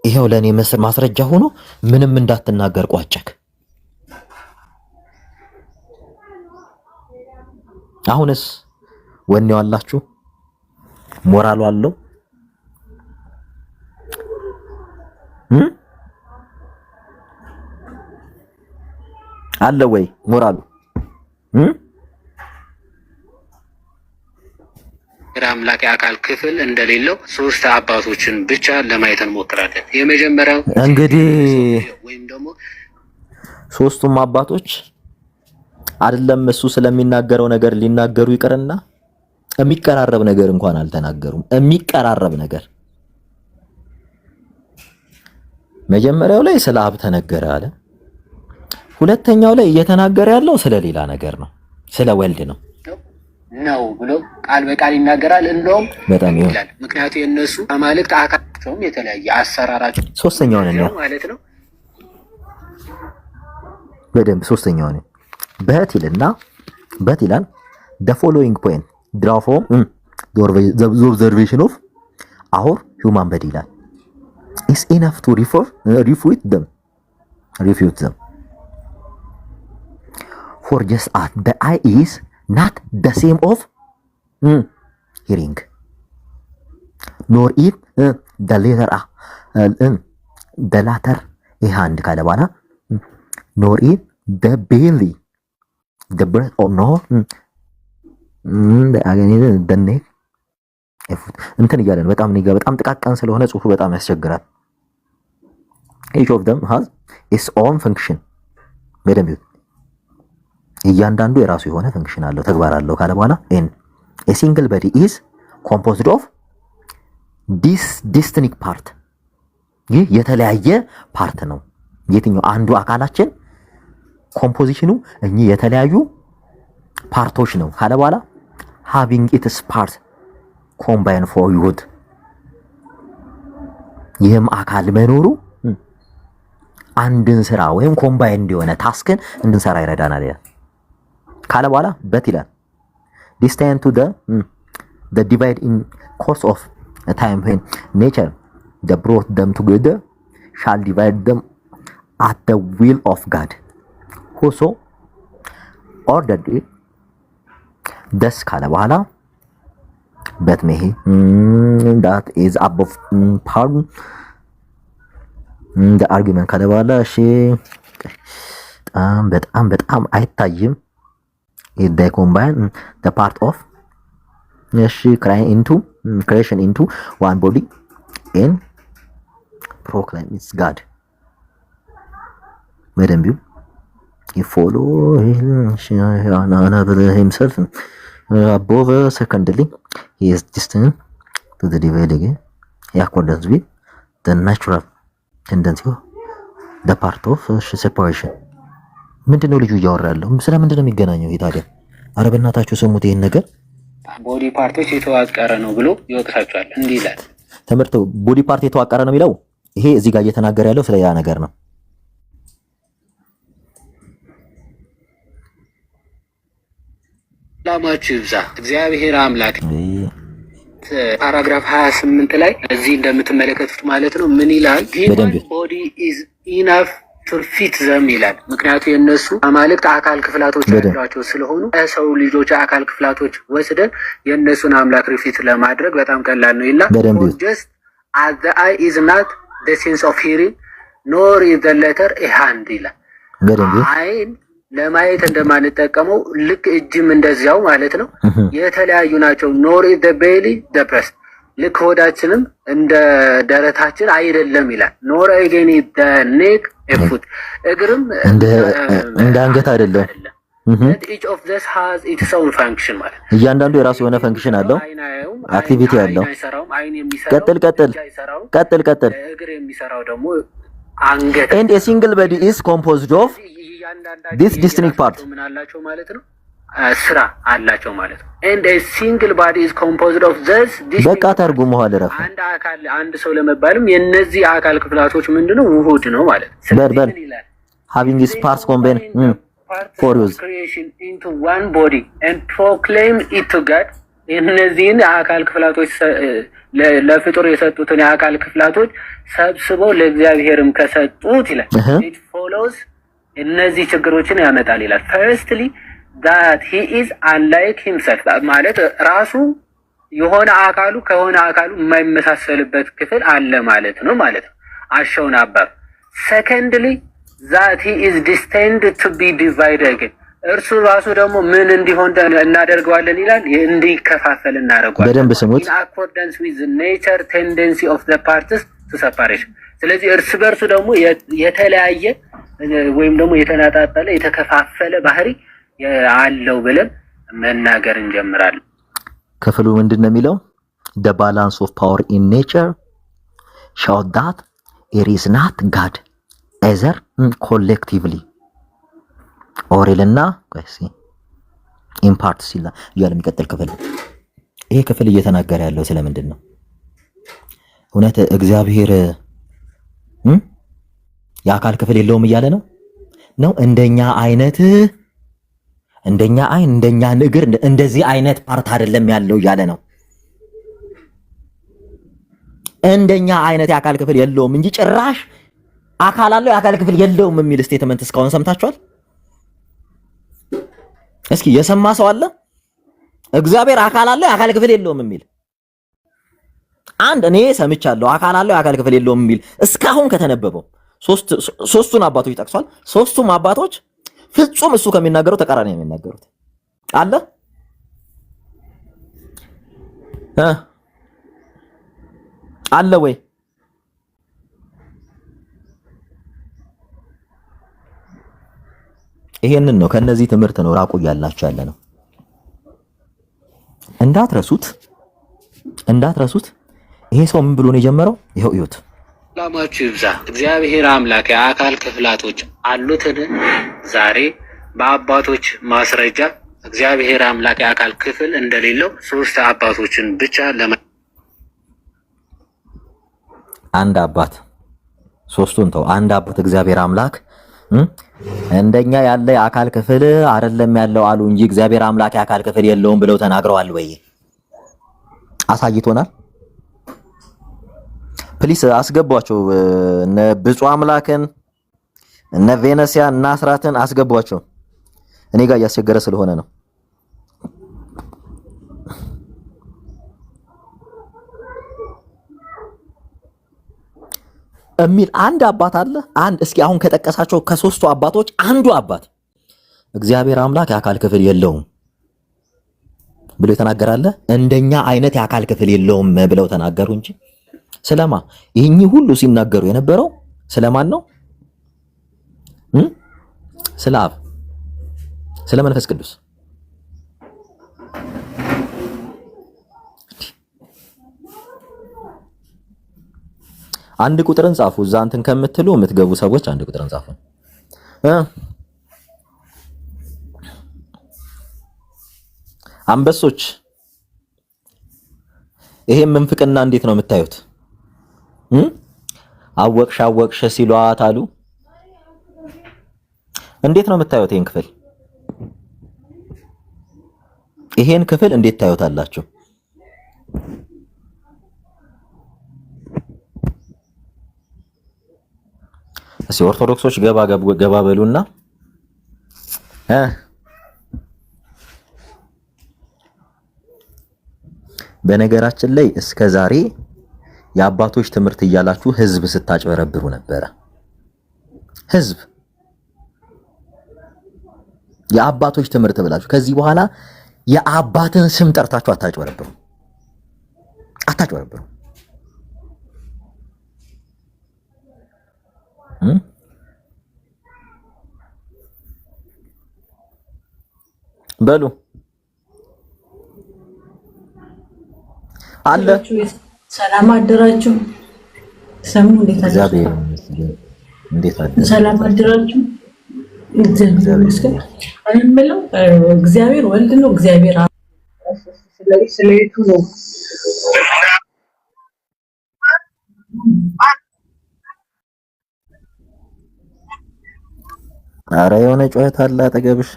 ይሄው ለኔ ማስረጃ ሆኖ ምንም እንዳትናገር ቋጨክ። አሁንስ ወኔው አላችሁ? ሞራሉ አለው? አለ ወይ ሞራሉ? አምላክ አካል ክፍል እንደሌለው ሶስት አባቶችን ብቻ ለማየት እንሞክራለን። የመጀመሪያው እንግዲህ ወይም ደግሞ ሶስቱም አባቶች አይደለም እሱ ስለሚናገረው ነገር ሊናገሩ ይቅርና የሚቀራረብ ነገር እንኳን አልተናገሩም። የሚቀራረብ ነገር መጀመሪያው ላይ ስለ አብ ተነገረ አለ። ሁለተኛው ላይ እየተናገረ ያለው ስለ ሌላ ነገር ነው፣ ስለ ወልድ ነው ብሎ ቃል በቃል ይናገራል። እንደውም በጣም ይላል። ምክንያቱም የነሱ አማልክት አካላቸውም የተለያየ አሰራራቸው ሶስተኛው ነው ማለት ነው። በደንብ ሶስተኛው ነው በት ይላል the following point draw from the observation of our human body ይላል is enough to refute them for just as the eye is not the same of hearing nor if the latter hand ካለ በኋላ nor if the belly the breath or no the neck እንትን እያለን በጣም ጥቃቃን ስለሆነ ጽሁፉ በጣም ያስቸግራል። each of them has its own function በደንብ እያንዳንዱ የራሱ የሆነ ፈንክሽን አለው፣ ተግባር አለው ካለ በኋላ a single body is composed of this distinct part ይህ የተለያየ ፓርት ነው። የትኛው አንዱ አካላችን ኮምፖዚሽኑ እኚህ የተለያዩ ፓርቶች ነው ካለ በኋላ having its part combined for good ይህም አካል መኖሩ አንድን ስራ ወይም ኮምባይንድ የሆነ ታስክን እንድንሰራ ይረዳናል ካለ በኋላ በት ይላል this time to the divide in course of a time when nature that brought them together shall divide them at the will of God who so ordered it thus ካለ በኋላ በት መሄ that is above pardon the argument ካለ በኋላ እሺ በጣም አይታይም if they combine the part of creation into one body and proclaim its God በደንብ he follow himself above secondly he is distant to the divide again in accordance with the natural tendency of the part of separation ምንድነው ልጁ እያወራ ያለው? ስለ ምንድነው የሚገናኘው? ታዲያ ኧረ በእናታችሁ ስሙት ይሄን ነገር። ቦዲ ፓርቶች የተዋቀረ ነው ብሎ ይወቅሳቸዋል። እንዲህ ይላል ትምህርት ቦዲ ፓርት የተዋቀረ ነው የሚለው ይሄ እዚህ ጋር እየተናገረ ያለው ስለ ያ ነገር ነው። ሰላማችሁ ይብዛ። እግዚአብሔር አምላክ ፓራግራፍ 28 ላይ እዚህ እንደምትመለከቱት ማለት ነው ምን ይላል? Human body is enough ክሪኤቸር ፊት ዘም ይላል። ምክንያቱ የነሱ አማልክት አካል ክፍላቶች ያሏቸው ስለሆኑ ሰው ልጆች አካል ክፍላቶች ወስደን የነሱን አምላክ ሪፊት ለማድረግ በጣም ቀላል ነው ይላል። just as the eye is not the sense of hearing nor is the letter a hand ይላል። አይን ለማየት እንደማንጠቀመው ልክ እጅም እንደዚያው ማለት ነው የተለያዩ ናቸው። nor is the belly the breast ልክ ሆዳችንም እንደ ደረታችን አይደለም ይላል። nor again is the neck a foot እግርም እንደ አንገት አይደለም። each of this has its own function ማለት እያንዳንዱ የራሱ የሆነ ፈንክሽን አለው፣ አክቲቪቲ አለው። ቀጥል እግር የሚሰራው ደግሞ አንገት and a single body is composed of this distinct part ምን አላቸው ማለት ነው ስራ አላቸው ማለት ነው። and a single body is composed of this በቃ ተርጉመዋል። ረፍ አንድ አካል አንድ ሰው ለመባልም የነዚህ አካል ክፍላቶች ምንድነው ውሁድ ነው ማለት ነው። በል having his parts combined for use creation into one body and proclaim it to God እነዚህን አካል ክፍላቶች ለፍጡር የሰጡትን የአካል ክፍላቶች ሰብስበው ለእግዚአብሔርም ከሰጡት ይላል it follows እነዚህ ችግሮችን ያመጣል ይላል። firstly that he is unlike himself ማለት ራሱ የሆነ አካሉ ከሆነ አካሉ የማይመሳሰልበት ክፍል አለ ማለት ነው አሸውን አባር secondly that he is destined to be divided again እርሱ ራሱ ደግሞ ምን እንዲሆን እናደርገዋለን ይላል እንዲከፋፈል እናደርገዋለን በደንብ ስሙት in accordance with the nature tendency of the parts to separation ስለዚህ እርስ በርሱ ደግሞ የተለያየ ወይም ደግሞ የተናጣጣለ የተከፋፈለ ባህሪ አለው ብለን መናገር እንጀምራለን። ክፍሉ ምንድነው የሚለው the balance of power in nature show that it is not God either collectively ኦሬልና ቆይሲ ኢምፓርት ሲላ ያለ የሚቀጥል ክፍል ይሄ ክፍል እየተናገረ ያለው ስለምንድን ነው? እውነት እግዚአብሔር የአካል ክፍል የለውም እያለ ነው? እንደኛ አይነት እንደኛ አይን እንደኛ እግር እንደዚህ አይነት ፓርት አይደለም ያለው እያለ ነው። እንደኛ አይነት የአካል ክፍል የለውም እንጂ ጭራሽ አካል አለው የአካል ክፍል የለውም የሚል ስቴትመንት እስካሁን ሰምታችኋል? እስኪ የሰማ ሰው አለ? እግዚአብሔር አካል አለው የአካል ክፍል የለውም የሚል አንድ እኔ ሰምቻለሁ። አካል አለው የአካል ክፍል የለውም የሚል እስካሁን ከተነበበው ሶስቱን አባቶች ጠቅሷል። ሶስቱም አባቶች ፍጹም እሱ ከሚናገረው ተቃራኒ ነው የሚናገሩት። አለ አለ ወይ? ይሄንን ነው ከነዚህ ትምህርት ነው ራቁ ያላችሁ ያለ ነው። እንዳትረሱት። ይሄ ሰው ምን ብሎ ነው የጀመረው? ይሄው እዩት። ሰላማችሁ ይብዛ። እግዚአብሔር አምላክ የአካል ክፍላቶች አሉትን? ዛሬ በአባቶች ማስረጃ እግዚአብሔር አምላክ የአካል ክፍል እንደሌለው ሶስት አባቶችን ብቻ አንድ አባት ሶስቱን ተው። አንድ አባት እግዚአብሔር አምላክ እንደኛ ያለ የአካል ክፍል አይደለም ያለው አሉ እንጂ እግዚአብሔር አምላክ የአካል ክፍል የለውም ብለው ተናግረዋል ወይ? አሳይቶናል። ፕሊስ አስገቧቸው። እነ ብፁዕ አምላክን እነ ቬነሲያ እና አስራትን አስገቧቸው። እኔ ጋር እያስቸገረ ስለሆነ ነው። እሚል አንድ አባት አለ። እስኪ አሁን ከጠቀሳቸው ከሶስቱ አባቶች አንዱ አባት እግዚአብሔር አምላክ የአካል ክፍል የለውም ብሎ የተናገራለ። እንደኛ አይነት የአካል ክፍል የለውም ብለው ተናገሩ እንጂ ስለማ ይህኝ ሁሉ ሲናገሩ የነበረው ስለማን ነው? ስለ አብ፣ ስለ መንፈስ ቅዱስ። አንድ ቁጥርን ጻፉ። እዛ እንትን ከምትሉ የምትገቡ ሰዎች አንድ ቁጥርን ጻፉ። አንበሶች ይሄን ምንፍቅና እንዴት ነው የምታዩት? አወቅሽ ሲሏት አሉ። እንዴት ነው የምታዩት? ይሄን ክፍል እንዴት ታዩታላችሁ? እስኪ ኦርቶዶክሶች ገባ በሉና በነገራችን ላይ እስከ ዛሬ የአባቶች ትምህርት እያላችሁ ህዝብ ስታጭበረብሩ ነበረ። ህዝብ የአባቶች ትምህርት ብላችሁ ከዚህ በኋላ የአባትን ስም ጠርታችሁ አታጭበረብሩ። በሉ አለ። ሰላም አደራችሁ። ሰሙ እንዴት እግዚአብሔር እንዴት አለ? ሰላም አደራችሁ። እግዚአብሔር ይመስገን። የምለው እግዚአብሔር ወልድ ነው። እግዚአብሔር ስለየቱ ነው? ኧረ የሆነ ጩኸት አለ አጠገብሽ።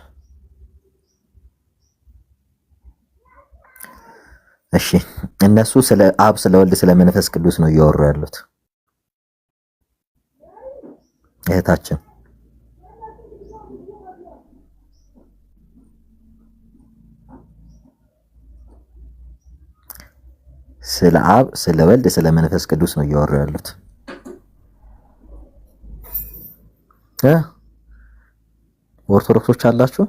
እሺ እነሱ ስለ አብ ስለ ወልድ ስለ መንፈስ ቅዱስ ነው እያወሩ ያሉት እህታችን። ስለ አብ ስለ ወልድ ስለ መንፈስ ቅዱስ ነው እያወሩ ያሉት። ኦርቶዶክሶች አላችሁ?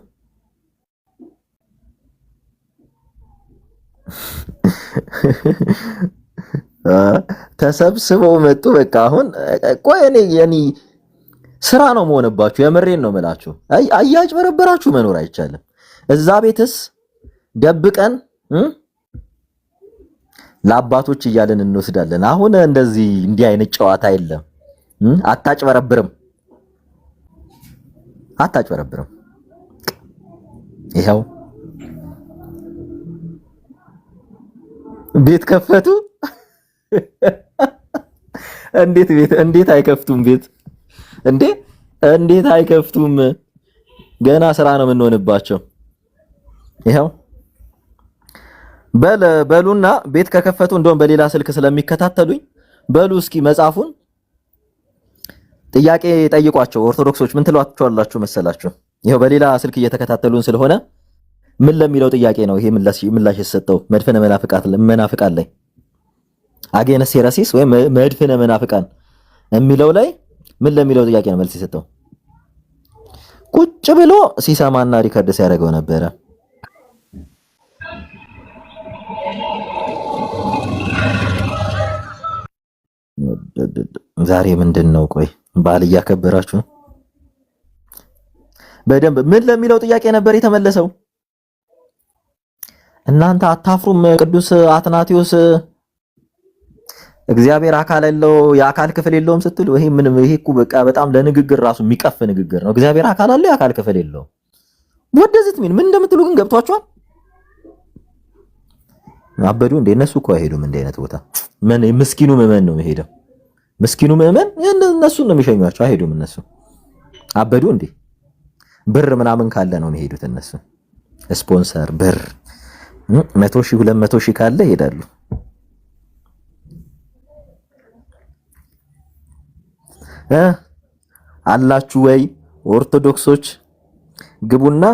ተሰብስበው መጡ። በቃ አሁን ቆይ እኔ ስራ ነው መሆንባችሁ። የምሬን ነው የምላችሁ። አያጭበረበራችሁ መኖር አይቻልም። እዛ ቤትስ ደብቀን ለአባቶች እያልን እንወስዳለን። አሁን እንደዚህ እንዲህ አይነት ጨዋታ የለም። አታጭበረብርም። ይኸው ቤት ከፈቱ። እንዴት አይከፍቱም? ቤት እንዴት አይከፍቱም? ገና ስራ ነው የምንሆንባቸው። ይኸው በሉና ቤት ከከፈቱ እንደውም በሌላ ስልክ ስለሚከታተሉኝ በሉ እስኪ መጽሐፉን ጥያቄ ጠይቋቸው። ኦርቶዶክሶች ምን ትሏቸዋላችሁ መሰላችሁ? ይኸው በሌላ ስልክ እየተከታተሉን ስለሆነ ምን ለሚለው ጥያቄ ነው ይሄ ምላሽ የተሰጠው? መድፍነ መናፍቃን ላይ አጌነስ ሄረሲስ ወይም መድፍነ መናፍቃን የሚለው ላይ ምን ለሚለው ጥያቄ ነው መልስ የሰጠው? ቁጭ ብሎ ሲሰማና ሪከርድ ሲያደርገው ነበረ። ዛሬ ምንድን ነው? ቆይ በዓል እያከበራችሁ በደንብ ምን ለሚለው ጥያቄ ነበር የተመለሰው? እናንተ አታፍሩም? ቅዱስ አትናቴዎስ እግዚአብሔር አካል ያለው የአካል ክፍል የለውም ስትሉ ይሄ እኮ በቃ በጣም ለንግግር ራሱ የሚቀፍ ንግግር ነው። እግዚአብሔር አካል አለው የአካል ክፍል የለውም። ወደዚህ ምን እንደምትሉ ግን ገብቷችኋል? አበዱ እንደ እነሱ እኮ አይሄዱም እንደ አይነት ቦታ። ምን ምስኪኑ ምዕመን ነው የሚሄደው? ምስኪኑ ምዕመን እነሱን ነው የሚሸኟቸው። አይሄዱም እነሱ። አበዱ እንዴ? ብር ምናምን ካለ ነው የሚሄዱት እነሱ። ስፖንሰር ብር 100,000 200,000 ካለ ይሄዳሉ። አላችሁ ወይ ኦርቶዶክሶች? ግቡና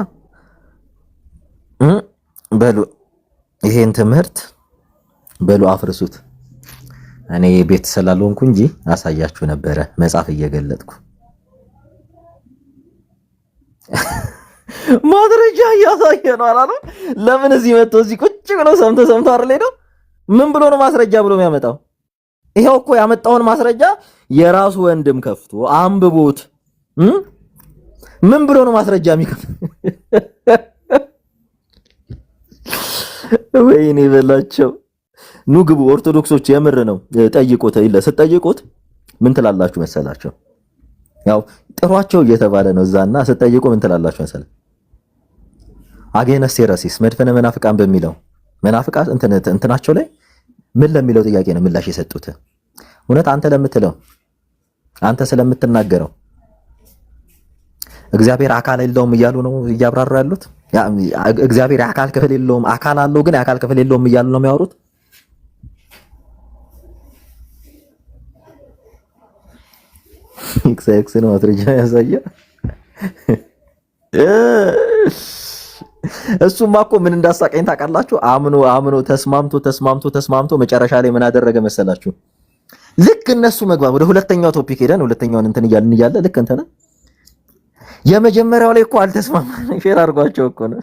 በሉ ይሄን ትምህርት በሉ አፍርሱት። እኔ ቤት ስላልሆንኩ እንጂ አሳያችሁ ነበረ መጽሐፍ እየገለጥኩ ማድረጃ እያሳየ ነው አላለም? ለምን እዚህ መጥቶ እዚህ ቁጭ ብሎ ሰምቶ አይደል ሄደው? ምን ብሎ ነው ማስረጃ ብሎ የሚያመጣው? ይሄው እኮ ያመጣውን ማስረጃ የራሱ ወንድም ከፍቶ አንብቦት ምን ብሎ ነው ማስረጃ የሚከፍ? ወይኔ በላቸው። ኑ ግቡ ኦርቶዶክሶች፣ የምር ነው ጠይቁት። ስትጠይቁት ምን ትላላችሁ መሰላችሁ? ያው ጥሯቸው እየተባለ ነው እዛና ስትጠይቁ ምን ትላላችሁ መሰለ? አጌነስ ሄረሲስ መድፈነ መናፍቃን በሚለው መናፍቃን እንትናቸው ላይ ምን ለሚለው ጥያቄ ነው ምላሽ የሰጡት? እውነት አንተ ለምትለው አንተ ስለምትናገረው እግዚአብሔር አካል የለውም እያሉ ነው እያብራሩ ያሉት። እግዚአብሔር የአካል ክፍል የለውም፣ አካል አለው ግን የአካል ክፍል የለውም እያሉ ነው የሚያወሩት። ኤክስ ነው ማስረጃ ያሳያል። እሱማ እኮ ምን እንዳሳቀኝ ታውቃላችሁ? አምኖ ተስማምቶ መጨረሻ ላይ ምን አደረገ መሰላችሁ? ልክ እነሱ መግባት ወደ ሁለተኛው ቶፒክ ሄደን ሁለተኛውን እንትን እያለ ልክ እንትን የመጀመሪያው ላይ እኮ አልተስማማን። ሼር አድርጓቸው እኮ ነው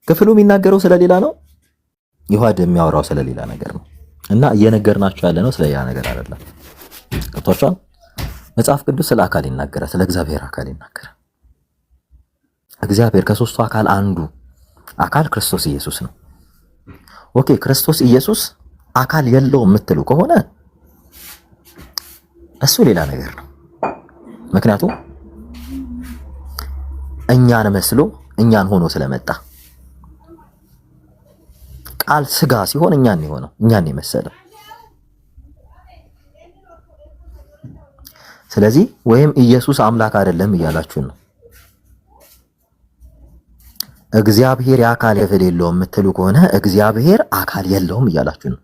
ክፍሉ የሚናገረው ስለሌላ ነው። ይሁዳ የሚያወራው ስለሌላ ነገር ነው። እና እየነገርናችሁ ያለ ነው ስለሌላ ነገር አይደለም። ገብቷችኋል? መጽሐፍ ቅዱስ ስለ አካል ይናገራል፣ ስለ እግዚአብሔር አካል ይናገራል። እግዚአብሔር ከሶስቱ አካል አንዱ አካል ክርስቶስ ኢየሱስ ነው። ኦኬ፣ ክርስቶስ ኢየሱስ አካል የለውም የምትሉ ከሆነ እሱ ሌላ ነገር ነው። ምክንያቱም እኛን መስሎ እኛን ሆኖ ስለመጣ ቃል ስጋ ሲሆን እኛን የሆነው እኛን የመሰለው። ስለዚህ ወይም ኢየሱስ አምላክ አይደለም እያላችሁ ነው። እግዚአብሔር የአካል ክፍል የለውም የምትሉ ከሆነ እግዚአብሔር አካል የለውም እያላችሁ ነው።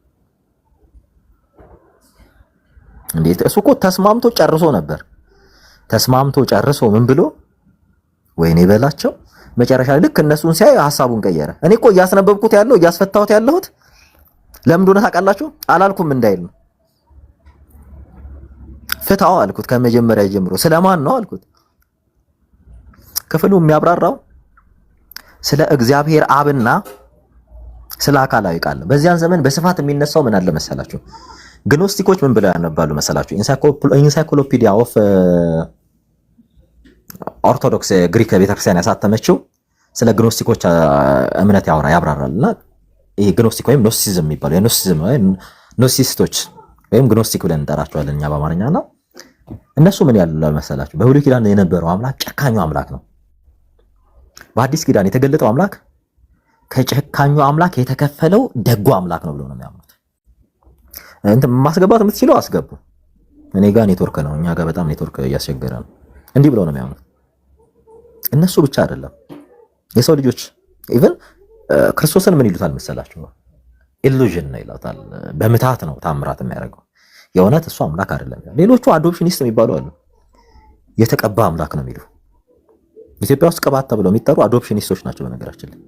እንዴት? እሱ እኮ ተስማምቶ ጨርሶ ነበር። ተስማምቶ ጨርሶ ምን ብሎ ወይኔ በላቸው መጨረሻ ልክ እነሱን ሲያይ ሐሳቡን ቀየረ። እኔ እኮ እያስነበብኩት ያለው እያስፈታሁት ያለሁት ለምን እንደሆነ ታውቃላችሁ? አላልኩም እንዳይል ነው። ፍታው አልኩት። ከመጀመሪያ ጀምሮ ስለማን ነው አልኩት። ክፍሉ የሚያብራራው ስለ እግዚአብሔር አብና ስለ አካላዊ ቃል ነው። በዚያን ዘመን በስፋት የሚነሳው ምን አለ መሰላችሁ? ግኖስቲኮች ምን ብለው ያነባሉ መሰላችሁ? ኢንሳይክሎፒዲያ ኦፍ ኦርቶዶክስ ግሪክ ቤተክርስቲያን ያሳተመችው ስለ ግኖስቲኮች እምነት ያብራራልና ይሄ ግኖስቲክ ወይም ኖስቲዝም የሚባለው የኖስቲዝም ወይም ኖሲስቶች ወይም ግኖስቲክ ብለን እንጠራቸዋለን እኛ በአማርኛና እነሱ ምን ያሉ መሰላችሁ? በብሉይ ኪዳን የነበረው አምላክ ጨካኙ አምላክ ነው። በአዲስ ኪዳን የተገለጠው አምላክ ከጨካኙ አምላክ የተከፈለው ደጉ አምላክ ነው ብሎ ነው የሚያምኑት። እንትን ማስገባት የምትችለው አስገቡ። እኔ ጋር ኔትወርክ ነው፣ እኛ ጋር በጣም ኔትወርክ እያስቸገረ ነው። እንዲህ ብሎ ነው የሚያምኑት። እነሱ ብቻ አይደለም የሰው ልጆች ኢቭን ክርስቶስን ምን ይሉታል መሰላችሁ? ኢሉዥን ነው ይላታል። በምታት ነው ታምራት የሚያደርገው። የእውነት እሱ አምላክ አይደለም። ሌሎቹ አዶፕሽኒስት የሚባሉ አሉ። የተቀባ አምላክ ነው የሚሉ ኢትዮጵያ ውስጥ ቅባት ተብለው የሚጠሩ አዶፕሽኒስቶች ናቸው በነገራችን ላይ።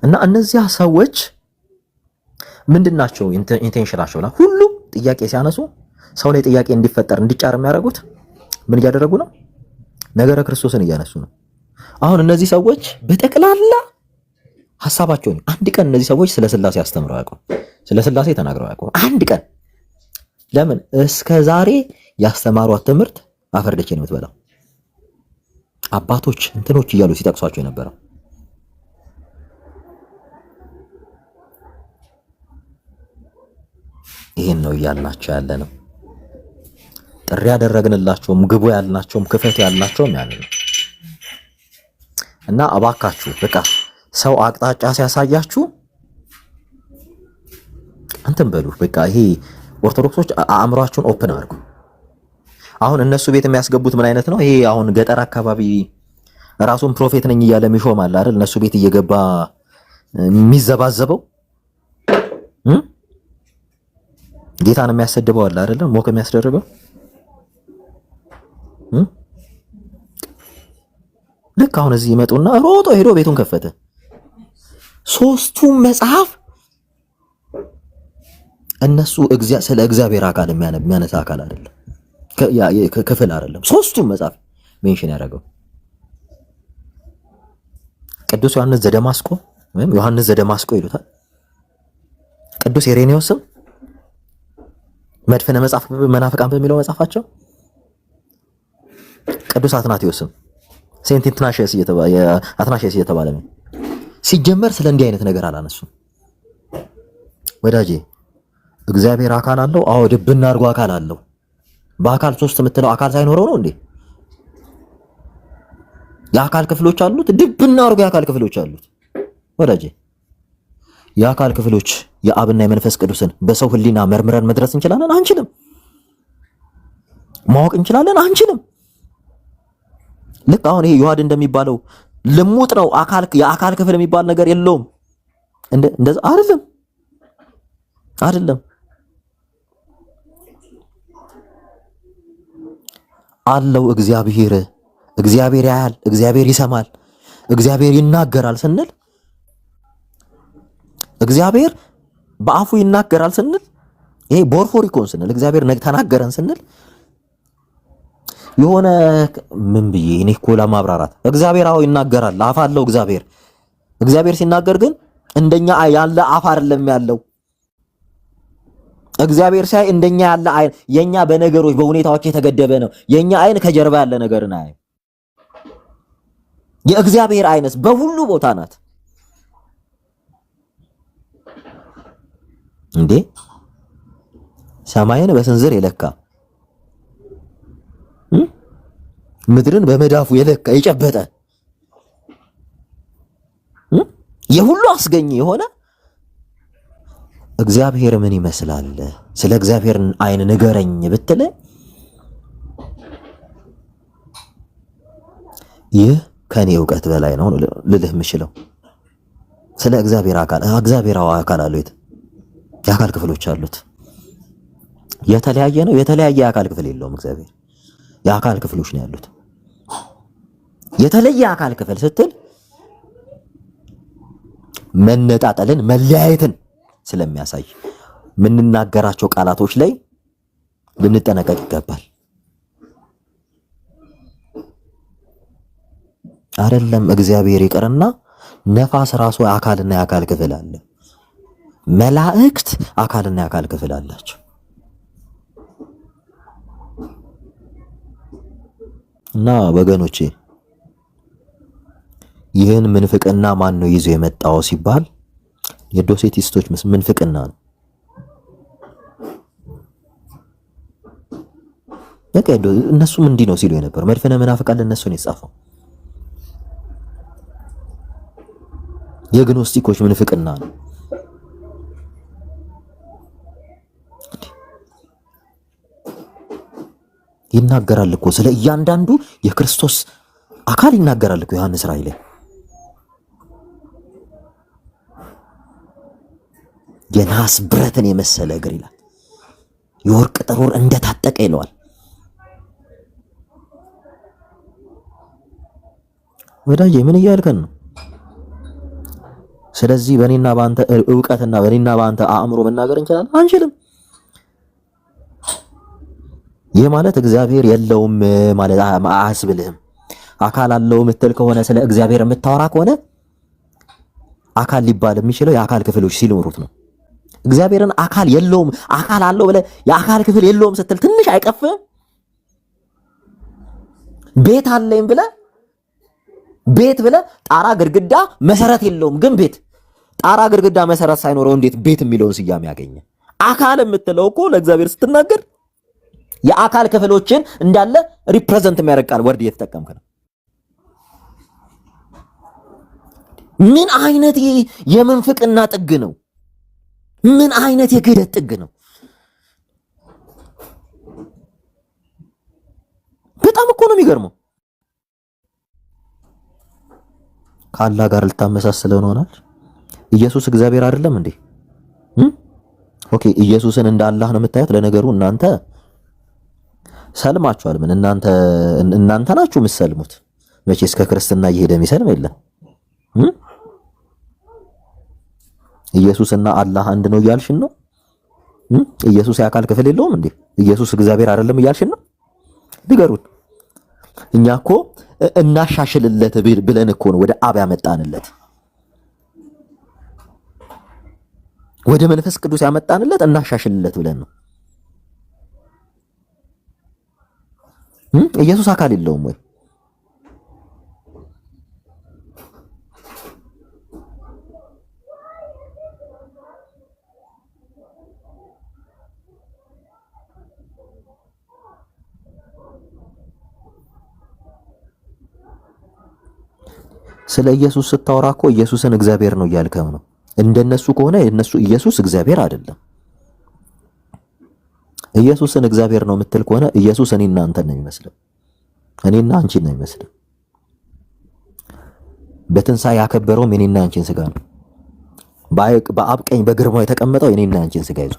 እና እነዚያ ሰዎች ምንድናቸው ኢንቴንሽናቸው? ሁሉም ጥያቄ ሲያነሱ ሰው ላይ ጥያቄ እንዲፈጠር እንዲጫር የሚያደርጉት ምን እያደረጉ ነው? ነገረ ክርስቶስን እያነሱ ነው። አሁን እነዚህ ሰዎች በጠቅላላ ሐሳባቸውን አንድ ቀን እነዚህ ሰዎች ስለ ሥላሴ አስተምረው ያውቁ? ስለ ሥላሴ ተናግረው ያውቁ? አንድ ቀን? ለምን? እስከ ዛሬ ያስተማሯት ትምህርት አፈርደቼ ነው የምትበላው። አባቶች እንትኖች እያሉ ሲጠቅሷቸው የነበረው ይሄን ነው እያልናቸው ያለ ነው። ጥሪ ያደረግንላቸውም ግቡ ያልናቸውም ክፈቱ ያልናቸውም ያለ ነው። እና እባካችሁ በቃ ሰው አቅጣጫ ሲያሳያችሁ እንትን በሉ። በቃ ይሄ ኦርቶዶክሶች አእምሯችሁን ኦፕን አድርጉ። አሁን እነሱ ቤት የሚያስገቡት ምን አይነት ነው? ይሄ አሁን ገጠር አካባቢ ራሱን ፕሮፌት ነኝ እያለ የሚሾም አለ አይደል? እነሱ ቤት እየገባ የሚዘባዘበው ጌታን የሚያሰድበው አለ አይደል? ሞክ የሚያስደርገው ልክ አሁን እዚህ ይመጡና ሮጦ ሄዶ ቤቱን ከፈተ። ሶስቱም መጽሐፍ እነሱ ስለ እግዚአብሔር አካል የሚያነሳ አካል አይደለም፣ ክፍል አይደለም። ሶስቱም መጽሐፍ ሜንሽን ያደረገው ቅዱስ ዮሐንስ ዘደማስቆ ወይም ዮሐንስ ዘደማስቆ ይሉታል። ቅዱስ ኢሬኔዎስም መድፈነ መጽሐፍ መናፍቃን በሚለው መጽሐፋቸው፣ ቅዱስ አትናቴዎስም ሴንት አትናሽስ እየተባለ ነው። ሲጀመር ስለ እንዲህ አይነት ነገር አላነሱም። ወዳጄ እግዚአብሔር አካል አለው። አዎ ድብና አድርጎ አካል አለው። በአካል ሶስት የምትለው አካል ሳይኖረው ነው እንዴ? የአካል ክፍሎች አሉት። ድብና አድርጎ የአካል ክፍሎች አሉት። ወዳጄ የአካል ክፍሎች የአብና የመንፈስ ቅዱስን በሰው ሕሊና መርምረን መድረስ እንችላለን? አንችልም። ማወቅ እንችላለን? አንችልም። ልክ አሁን ይሄ ይሁዳ እንደሚባለው ልሙጥ ነው። የአካል ክፍል የሚባል ነገር የለውም። እንደዛ አይደለም አለው እግዚአብሔር ያያል፣ እግዚአብሔር ይሰማል፣ እግዚአብሔር ይናገራል ስንል እግዚአብሔር በአፉ ይናገራል ስንል ይሄ ቦርፎሪኮን ስንል እግዚአብሔር ተናገረን ስንል የሆነ ምን ብዬ እኔ እኮ ለማብራራት እግዚአብሔር አዎ ይናገራል፣ አፍ አለው እግዚአብሔር ሲናገር ግን እንደኛ ያለ አፍ አይደለም ያለው። እግዚአብሔር ሳይ እንደኛ ያለ አይን የኛ በነገሮች በሁኔታዎች የተገደበ ነው። የኛ አይን ከጀርባ ያለ ነገርን አይ የእግዚአብሔር አይንስ በሁሉ ቦታ ናት እንዴ! ሰማይን በስንዝር የለካ ምድርን በመዳፉ የለካ የጨበጠ የሁሉ አስገኝ የሆነ እግዚአብሔር ምን ይመስላል? ስለ እግዚአብሔር አይን ንገረኝ ብትል ይህ ከኔ ዕውቀት በላይ ነው ልልህ የምችለው። ስለ እግዚአብሔር እግዚአብሔራዊ አካል አለው። የአካል ክፍሎች አሉት። የተለያየ ነው። የተለያየ የአካል ክፍል የለውም። እግዚአብሔር የአካል ክፍሎች ነው ያሉት። የተለየ አካል ክፍል ስትል መነጣጠልን መለያየትን ስለሚያሳይ የምንናገራቸው ቃላቶች ላይ ልንጠነቀቅ ይገባል። አይደለም እግዚአብሔር ይቅርና ነፋስ ራሱ አካልና የአካል ክፍል አለ። መላእክት አካልና የአካል ክፍል አላቸው። እና ወገኖቼ ይህን ምንፍቅና ማን ነው ይዞ የመጣው ሲባል የዶሴቲስቶች ምንፍቅና ነው። በቃ እነሱም እንዲህ ነው ሲሉ የነበር መድፈነ መናፍቃን ለነሱ ነው የጻፈው። የግኖስቲኮች ምንፍቅና ነው። ይናገራል እኮ ስለ እያንዳንዱ የክርስቶስ አካል ይናገራል እኮ ዮሐንስ ራእይ ላይ የናስ ብረትን የመሰለ እግር ይላል። የወርቅ ጥሩር እንደታጠቀ ይለዋል። ወዳጄ ምን እያልከን ነው? ስለዚህ በእኔና በአንተ ዕውቀትና በእኔና በአንተ አእምሮ መናገር እንችላለን? አንችልም። ይህ ማለት እግዚአብሔር የለውም ማለት አያስብልህም። አካል አለው ምትል ከሆነ ስለ እግዚአብሔር የምታወራ ከሆነ አካል ሊባል የሚችለው የአካል ክፍሎች ሲኖሩት ነው። እግዚአብሔርን አካል የለውም አካል አለው ብለህ የአካል ክፍል የለውም ስትል ትንሽ አይቀፍም? ቤት አለኝ ብለህ ጣራ ግድግዳ መሰረት የለውም ግን ቤት ጣራ ግድግዳ መሰረት ሳይኖረው እንዴት ቤት የሚለውን ስያሜ ያገኘ? አካል የምትለው እኮ ለእግዚአብሔር ስትናገር የአካል ክፍሎችን እንዳለ ሪፕሬዘንት የሚያደርግ ቃል ወርድ እየተጠቀምክ ነው። ምን አይነት የምንፍቅና ጥግ ነው? ምን አይነት የክህደት ጥግ ነው? በጣም እኮ ነው የሚገርመው። ከአላህ ጋር ልታመሳስለው ነው። ኢየሱስ እግዚአብሔር አይደለም እንዴ? ኦኬ ኢየሱስን እንደ አላህ ነው የምታዩት። ለነገሩ እናንተ ሰልማችኋል። ምን እናንተ ናችሁ የምትሰልሙት? መቼስ ከክርስትና እየሄደ የሚሰልም የለም። ኢየሱስና አላህ አንድ ነው እያልሽን ነው? ኢየሱስ የአካል ክፍል የለውም እንዴ? ኢየሱስ እግዚአብሔር አይደለም እያልሽን ነው? ንገሩን። እኛ እኮ እናሻሽልለት ብለን እኮ ነው ወደ አብ ያመጣንለት፣ ወደ መንፈስ ቅዱስ ያመጣንለት እናሻሽልለት ብለን ነው። ኢየሱስ አካል የለውም ወይ? ስለ ኢየሱስ ስታወራ እኮ ኢየሱስን እግዚአብሔር ነው እያልከው ነው። እንደነሱ ከሆነ የነሱ ኢየሱስ እግዚአብሔር አይደለም። ኢየሱስን እግዚአብሔር ነው የምትል ከሆነ ኢየሱስ እኔና አንተን ነው የሚመስለው፣ እኔና አንቺን ነው የሚመስለው። በትንሣኤ ያከበረውም እኔና አንቺን ስጋ ነው። በአብ ቀኝ በግርማው የተቀመጠው የኔና ያንቺን ስጋ ይዞ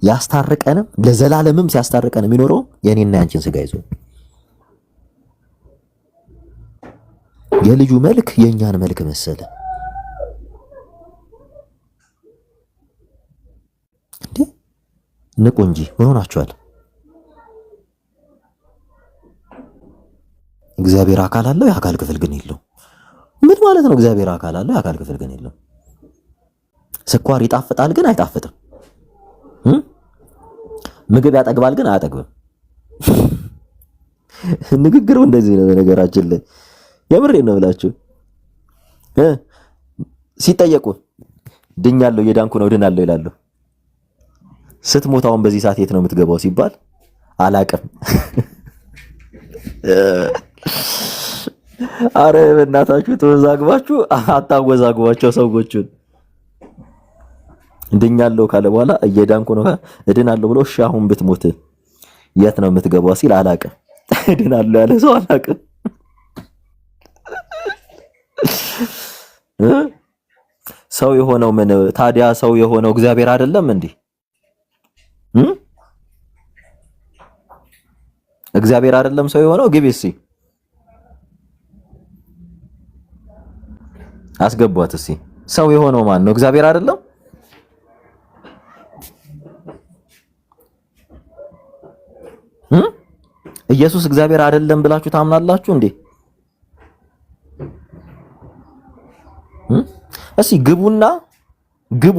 ያስታርቀንም ለዘላለምም ሲያስታርቀን የሚኖረው የኔና ያንቺን ስጋ ይዞ የልጁ መልክ የኛን መልክ መሰለ። እንዴ ንቁ እንጂ ምን ሆናችኋል? እግዚአብሔር አካል አለው፣ የአካል ክፍል ግን የለው። ምን ማለት ነው? እግዚአብሔር አካል አለው፣ የአካል ክፍል ግን የለው። ስኳር ይጣፍጣል ግን አይጣፍጥም። ምግብ ያጠግባል ግን አያጠግብም። ንግግሩ እንደዚህ ነው። በነገራችን ላይ የምሬን ነው ብላችሁ ሲጠየቁ ድኛለሁ፣ የዳንኩ ነው፣ ድናለሁ ይላሉ። ስትሞታውን በዚህ ሰዓት የት ነው የምትገባው ሲባል አላቅም። አረ በእናታችሁ ተወዛግባችሁ አታወዛግቧቸው ሰዎችን። ድኛለሁ ካለ በኋላ እየዳንኩ ነው እድናለሁ ብሎ እሺ አሁን ብትሞት የት ነው የምትገባው ሲል አላቅም። እድናለሁ ያለ ሰው አላቅም። ሰው የሆነው ምን ታዲያ? ሰው የሆነው እግዚአብሔር አይደለም እንዴ? እግዚአብሔር አይደለም ሰው የሆነው? ግቢ እስኪ አስገቧት እስኪ። ሰው የሆነው ማን ነው? እግዚአብሔር አይደለም? ኢየሱስ እግዚአብሔር አይደለም ብላችሁ ታምናላችሁ እንዴ? እስኪ ግቡ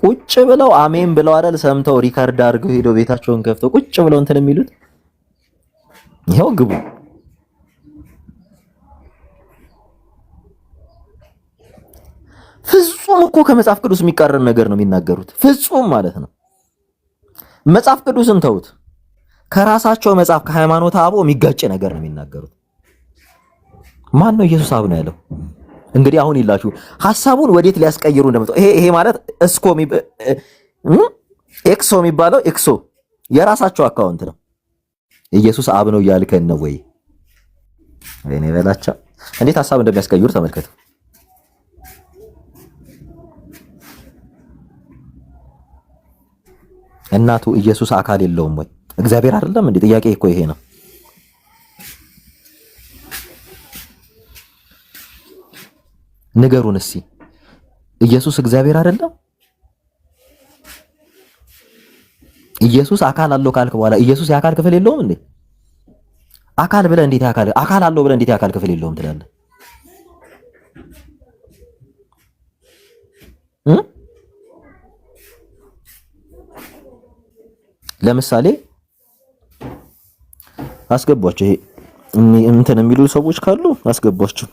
ቁጭ ብለው አሜን ብለው አይደል ሰምተው ሪካርድ አድርገው ሄደው ቤታቸውን ከፍተው ቁጭ ብለው እንትን የሚሉት ይሄው ግቡ። ፍጹም እኮ ከመጽሐፍ ቅዱስ የሚቃረን ነገር ነው የሚናገሩት። ፍጹም ማለት ነው። መጽሐፍ ቅዱስን ተውት፣ ከራሳቸው መጽሐፍ ከሃይማኖት አበው የሚጋጭ ነገር ነው የሚናገሩት። ማን ነው ኢየሱስ አብ ነው ያለው? እንግዲህ አሁን ይላችሁ ሐሳቡን ወዴት ሊያስቀይሩ እንደመጣው ይሄ ማለት ኤክሶ የሚባለው ኤክሶ የራሳቸው አካውንት ነው። ኢየሱስ አብ ነው እያልከን ነው ወይ? እኔ በላቻ እንዴት ሐሳብ እንደሚያስቀይሩ ተመልከቱ። እናቱ ኢየሱስ አካል የለውም ወይ? እግዚአብሔር አይደለም እንዴ? ጥያቄ እኮ ይሄ ነው። ንገሩን እስኪ ኢየሱስ እግዚአብሔር አይደለም? ኢየሱስ አካል አለው ካልክ በኋላ ኢየሱስ የአካል ክፍል የለውም እንዴ? አካል ብለህ እንዴት አካል አለው ብለህ እንዴት የአካል ክፍል የለውም ትላለህ? ለምሳሌ አስገቧቸው። ይሄ እንትን የሚሉ ሰዎች ካሉ አስገቧቸው።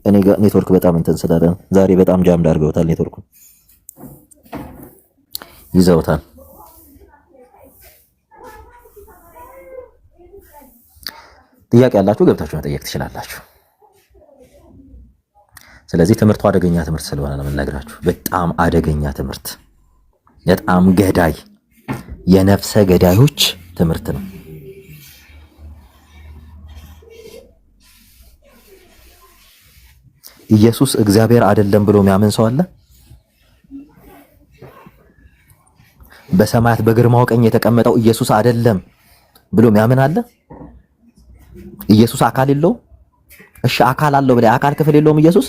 እኔ ጋር ኔትወርክ በጣም እንትን ስላለ ነው። ዛሬ በጣም ጃም አድርገውታል። ኔትወርኩ ይዘውታል። ጥያቄ ያላችሁ ገብታችሁ መጠየቅ ትችላላችሁ። ስለዚህ ትምህርቱ አደገኛ ትምህርት ስለሆነ ነው የምንነግራችሁ። በጣም አደገኛ ትምህርት፣ በጣም ገዳይ የነፍሰ ገዳዮች ትምህርት ነው። ኢየሱስ እግዚአብሔር አይደለም ብሎ የሚያምን ሰው አለ? በሰማያት በግርማው ቀኝ የተቀመጠው ኢየሱስ አይደለም ብሎ የሚያምን አለ? ኢየሱስ አካል የለውም? እሺ አካል አለው ብለህ አካል ክፍል የለውም ኢየሱስ?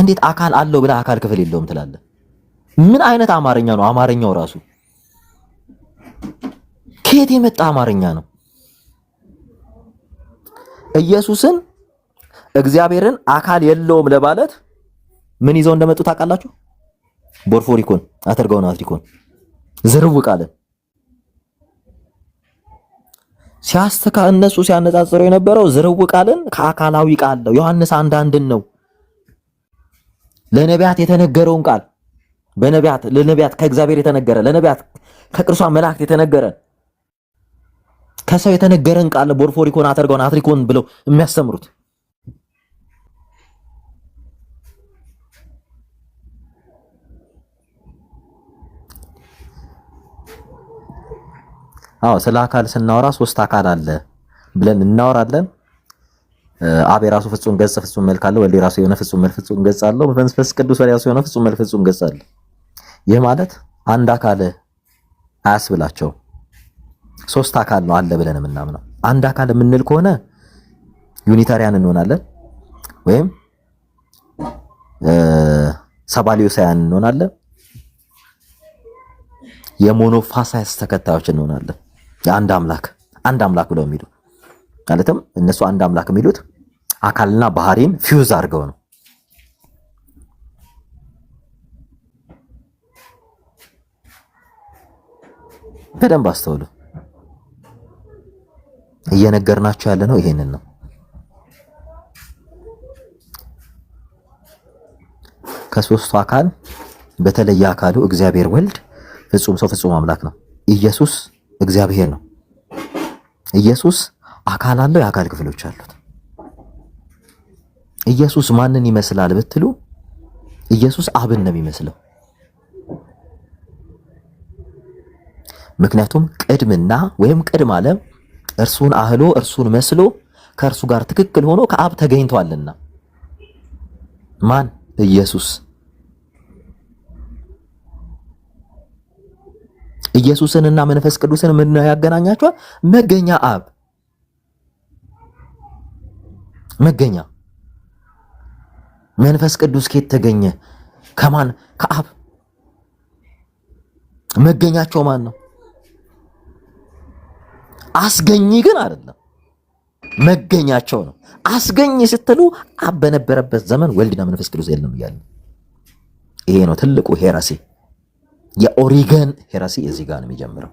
እንዴት አካል አለው ብለህ አካል ክፍል የለውም ትላለህ? ምን አይነት አማርኛ ነው? አማርኛው ራሱ ከየት የመጣ አማርኛ ነው? ኢየሱስን እግዚአብሔርን አካል የለውም ለማለት ምን ይዘው እንደመጡ ታውቃላችሁ? ቦርፎሪኮን አተርጋውን አትሪኮን ዝርው ቃልን እነሱ ሲያነጻጽሩ የነበረው ዝርው ቃልን ከአካላዊ ቃል ነው። ዮሐንስ 1:1 ነው። ለነቢያት የተነገረውን ቃል ለነቢያት ከእግዚአብሔር የተነገረ ለነቢያት ከቅዱሳን መላእክት የተነገረ ከሰው የተነገረን ቃል ቦርፎሪኮን አተርጋውን አትሪኮን ብለው የሚያስተምሩት ስለ አካል ስናወራ 3 አካል አለ ብለን እናወራለን። አብ የራሱ ፍጹም ገጽ ፍጹም መልክ አለው። ወልድ የራሱ የሆነ ፍጹም መልክ ፍጹም ገጽ አለው። መንፈስ ቅዱስ የራሱ የሆነ ፍጹም መልክ ፍጹም ገጽ አለው። ይህ ማለት አንድ አካል አያስብላቸው። ሶስት አካል ነው አለ ብለን የምናምነው። አንድ አካል የምንል ከሆነ ዩኒታሪያን እንሆናለን ወይም ሳባሊዮሳያን እንሆናለን። የሞኖፋሳይስ ተከታዮች እንሆናለን። የአንድ አምላክ ብለው የሚሉ ማለትም እነሱ አንድ አምላክ የሚሉት አካልና ባህሪን ፊውዝ አድርገው ነው። በደንብ አስተውሉ። እየነገርናቸው ያለ ነው ይሄንን ነው። ከሶስቱ አካል በተለየ አካሉ እግዚአብሔር ወልድ ፍጹም ሰው ፍጹም አምላክ ነው። ኢየሱስ እግዚአብሔር ነው። ኢየሱስ አካል አለው፣ የአካል ክፍሎች አሉት። ኢየሱስ ማንን ይመስላል ብትሉ ኢየሱስ አብን ነው የሚመስለው። ምክንያቱም ቅድምና ወይም ቅድም ዓለም እርሱን አህሎ እርሱን መስሎ ከእርሱ ጋር ትክክል ሆኖ ከአብ ተገኝቷልና። ማን? ኢየሱስ። ኢየሱስንና መንፈስ ቅዱስን ምን ያገናኛቸዋል? መገኛ አብ መገኛ። መንፈስ ቅዱስ ከየት ተገኘ? ከማን? ከአብ። መገኛቸው ማን ነው? አስገኝ ግን አይደለም፣ መገኛቸው ነው። አስገኝ ስትሉ አብ በነበረበት ዘመን ወልድና መንፈስ ቅዱስ የለም እያለ ይሄ ነው ትልቁ ሄራሲ። የኦሪገን ሄራሲ እዚህ ጋር ነው የሚጀምረው።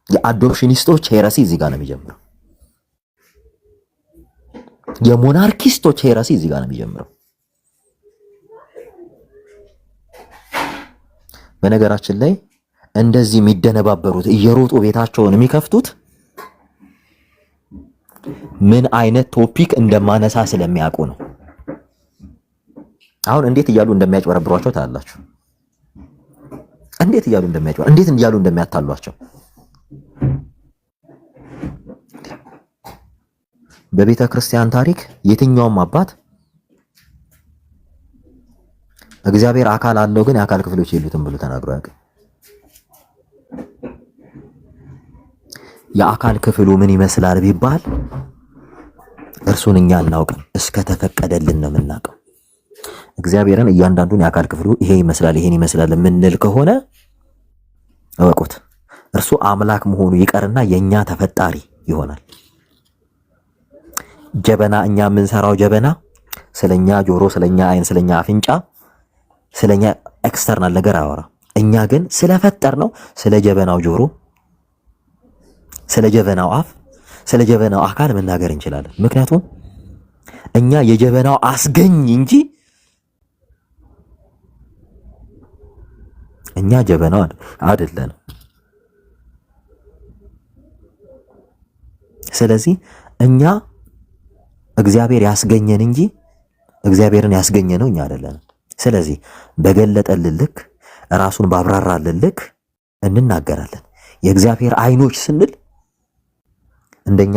የአዶፕሽኒስቶች ሄራሲ እዚህ ጋር ነው የሚጀምረው። የሞናርኪስቶች ሄራሲ እዚህ ጋር ነው የሚጀምረው። በነገራችን ላይ እንደዚህ የሚደነባበሩት እየሮጡ ቤታቸውን የሚከፍቱት ምን አይነት ቶፒክ እንደማነሳ ስለሚያውቁ ነው። አሁን እንዴት እያሉ እንደሚያጭበረብሯቸው ታያላችሁ። እንዴት እያሉ እንደሚያታሏቸው። በቤተ ክርስቲያን ታሪክ የትኛውም አባት እግዚአብሔር አካል አለው ግን የአካል ክፍሎች የሉትም ብሎ ተናግሮ ያውቃል። የአካል ክፍሉ ምን ይመስላል ቢባል እርሱን እኛ አናውቅም፣ እስከ ተፈቀደልን ነው የምናውቀው። እግዚአብሔርን እያንዳንዱን የአካል ክፍሉ ይሄ ይመስላል ይሄን ይመስላል የምንል ከሆነ እወቁት፣ እርሱ አምላክ መሆኑ ይቀርና የኛ ተፈጣሪ ይሆናል። ጀበና፣ እኛ የምንሰራው ጀበና ስለኛ ጆሮ፣ ስለኛ አይን፣ ስለኛ አፍንጫ፣ ስለኛ ኤክስተርናል ነገር አወራ። እኛ ግን ስለፈጠር ነው ስለ ጀበናው ጆሮ፣ ስለ ጀበናው አፍ፣ ስለ ጀበናው አካል መናገር እንችላለን። ምክንያቱም እኛ የጀበናው አስገኝ እንጂ እኛ ጀበናው አይደለንም። ስለዚህ እኛ እግዚአብሔር ያስገኘን እንጂ እግዚአብሔርን ያስገኘነው እኛ አይደለንም። ስለዚህ በገለጠልን ልክ ራሱን ባብራራልን ልክ እንናገራለን። የእግዚአብሔር አይኖች ስንል እንደኛ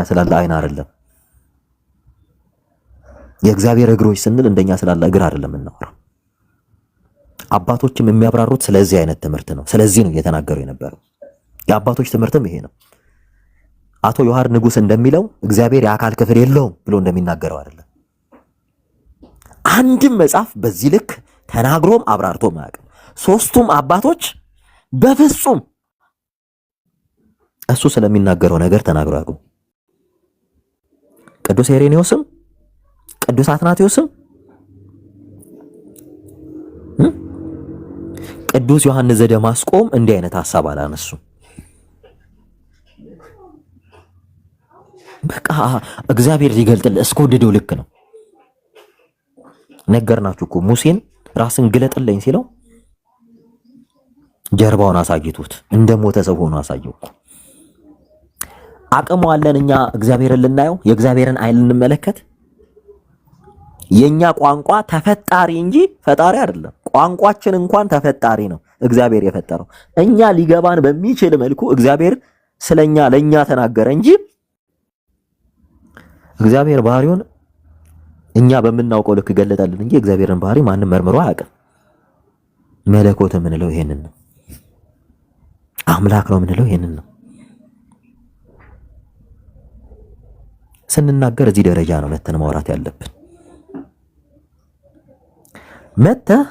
ስላለ አይን አይደለም። የእግዚአብሔር እግሮች ስንል እንደኛ ስላለ እግር አይደለም እናወራ። አባቶችም የሚያብራሩት ስለዚህ አይነት ትምህርት ነው። ስለዚህ ነው እየተናገሩ የነበረው። የአባቶች ትምህርትም ይሄ ነው። አቶ ዮሐር ንጉስ እንደሚለው እግዚአብሔር የአካል ክፍል የለውም ብሎ እንደሚናገረው አይደለም። አንድም መጽሐፍ በዚህ ልክ ተናግሮም አብራርቶም አያውቅም። ሶስቱም አባቶች በፍጹም እሱ ስለሚናገረው ነገር ተናግረው አያውቁም። ቅዱስ ሄሬኔዎስም ቅዱስ አትናቴዎስም ቅዱስ ዮሐንስ ዘደማስቆም እንዲህ አይነት ሐሳብ አላነሱም። በቃ እግዚአብሔር ሊገልጥልህ እስከወደደው ልክ ነው። ነገርናችሁ እኮ ሙሴን ራስን ግለጥልኝ ሲለው ጀርባውን አሳይቶት እንደሞተ ሰው ሆኖ አሳየው። አቅሙ አለን እኛ እግዚአብሔርን ልናየው፣ የእግዚአብሔርን አይን ልንመለከት። የኛ ቋንቋ ተፈጣሪ እንጂ ፈጣሪ አይደለም። ቋንቋችን እንኳን ተፈጣሪ ነው፣ እግዚአብሔር የፈጠረው። እኛ ሊገባን በሚችል መልኩ እግዚአብሔር ስለኛ ለኛ ተናገረ እንጂ እግዚአብሔር ባህሪውን እኛ በምናውቀው ልክ ገለጠልን እንጂ እግዚአብሔርን ባህሪ ማንም መርምሮ አያውቅም። መለኮት የምንለው ይሄንን ነው። አምላክ ነው የምንለው ይሄንን ነው። ስንናገር እዚህ ደረጃ ነው መተን ማውራት ያለብን። መተህ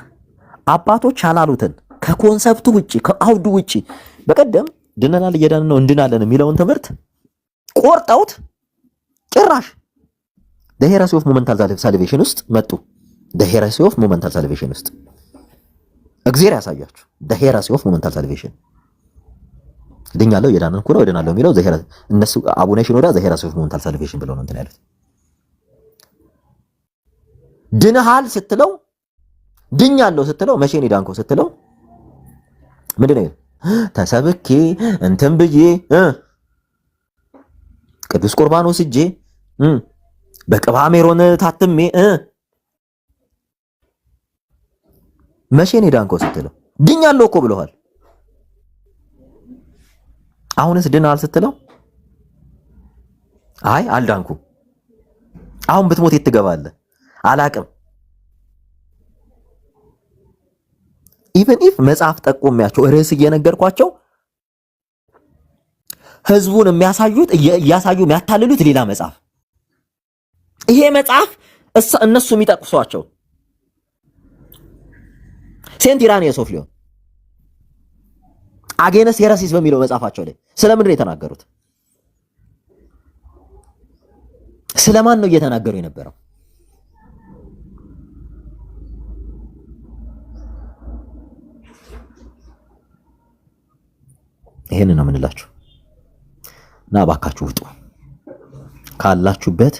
አባቶች ያላሉትን ከኮንሰፕቱ ውጪ ከአውዱ ውጪ በቀደም ድነናል እየዳንን ነው እንድናለን የሚለውን ትምህርት ቆርጠውት ጭራሽ the heresy of momental salvation ውስጥ መጡ። the heresy of momental salvation ውስጥ እግዚአብሔር ያሳያችሁ። the heresy of momental salvation ድኛለሁ እየዳንኩ ነው እድናለሁ የሚለው እነሱ አቡነ ሽኖዳ the heresy of momental salvation ብለው ነው እንትን ያሉት። ድነሃል ስትለው ድኛለሁ ስትለው መቼ ነው ዳንኮ ስትለው ምንድነው ተሰብኬ እንትን ብዬ ቅዱስ ቁርባን ወስጄ በቅባ ሜሮን ታትሜ መቼ ነው ዳንኮ ስትለው ድኛለሁ እኮ ብለዋል። አሁንስ ድናል ስትለው አይ አልዳንኩም። አሁን ብትሞት የት ትገባለህ? አላቅም። ኢቨን ኢፍ መጽሐፍ ጠቆሚያቸው ርዕስ እየነገርኳቸው ህዝቡን የሚያሳዩት እያሳዩ የሚያታልሉት ሌላ መጽሐፍ፣ ይሄ መጽሐፍ እነሱ የሚጠቅሷቸው ሴንት ኢራኒየስ ኦፍ ሊዮን አጌነስ ሄረሲስ በሚለው መጽሐፋቸው ላይ ስለምንድን ነው የተናገሩት? ስለማን ነው እየተናገሩ የነበረው? ይሄንን ነው የምንላችሁ። እና እባካችሁ ውጡ፣ ካላችሁበት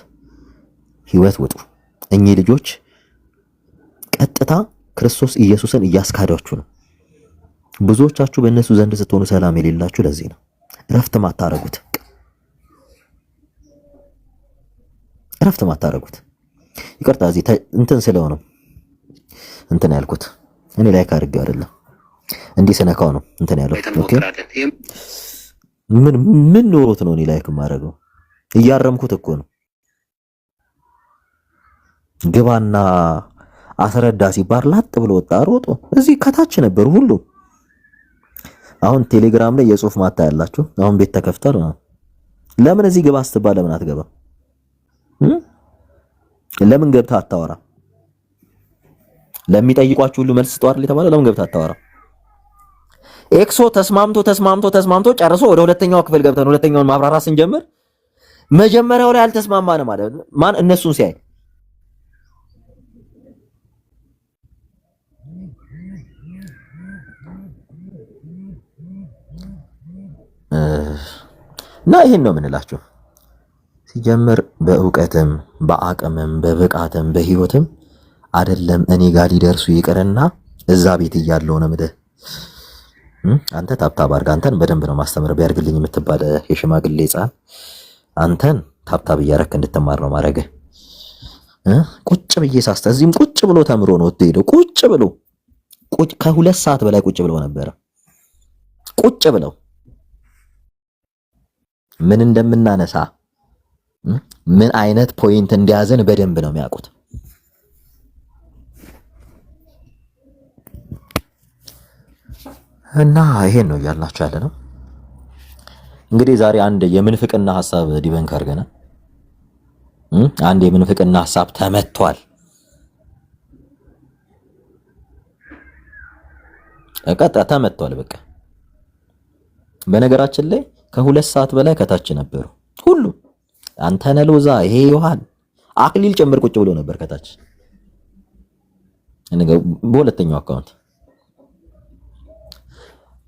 ህይወት ውጡ። እኚህ ልጆች ቀጥታ ክርስቶስ ኢየሱስን እያስካዳችሁ ነው። ብዙዎቻችሁ በእነሱ ዘንድ ስትሆኑ ሰላም የሌላችሁ ለዚህ ነው። እረፍት ማታረጉት ይቅርታ፣ እዚህ እንትን ስለው ነው እንትን ያልኩት እኔ ላይ ካርጌው አይደለም እንዲህ ስነካው ነው እንትን ያለው። ኦኬ ምን ኖሮት ነው እኔ ላይክ ማረገው? እያረምኩት እኮ ነው። ግባና አስረዳ ሲባል ላጥ ብሎ ወጣ ሮጦ። እዚህ ከታች ነበር ሁሉ። አሁን ቴሌግራም ላይ የጽሁፍ ማታ ያላችሁ አሁን ቤት ተከፍቷል። ለምን እዚህ ግባ ስትባል ለምን አትገባ? ለምን ገብታ አታወራ? ለሚጠይቋችሁ ሁሉ መልስ ስጧር ለተባለ ለምን ገብታ አታወራ? ኤክሶ ተስማምቶ ጨርሶ ወደ ሁለተኛው ክፍል ገብተን ሁለተኛውን ማብራራት ስንጀምር መጀመሪያው ላይ አልተስማማንም ማለት ማን እነሱን ሲያይ እና ይሄን ነው የምንላችሁ። ሲጀምር በእውቀትም በአቅምም በብቃትም በህይወትም አይደለም እኔ ጋር ሊደርሱ ይቅርና እዛ ቤት እያለው ነው ምድር አንተ ታብታብ አድርግ። አንተን በደንብ ነው ማስተምር ቢያርግልኝ የምትባል የሽማግሌ ሕፃን አንተን ታብታብ እያረክ እንድትማር ነው ማረገ። ቁጭ ብዬ ሳስተ እዚህም ቁጭ ብሎ ተምሮ ነው ወጥቶ ቁጭ ብሎ ከ2 ሰዓት በላይ ቁጭ ብለው ነበረ። ቁጭ ብለው ምን እንደምናነሳ ምን አይነት ፖይንት እንዲያዘን በደንብ ነው የሚያውቁት። እና ይሄን ነው ያላችሁ ያለ ነው። እንግዲህ ዛሬ አንድ የምንፍቅና ሐሳብ ዲበንክ አድርገናል። አንድ የምንፍቅና ሐሳብ ተመቷል። ተመቷል። በቃ በነገራችን ላይ ከ2 ሰዓት በላይ ከታች ነበሩ ሁሉ። አንተነ ሎዛ ይሄ ዮሐን አክሊል ጭምር ቁጭ ብሎ ነበር ከታች በሁለተኛው አካውንት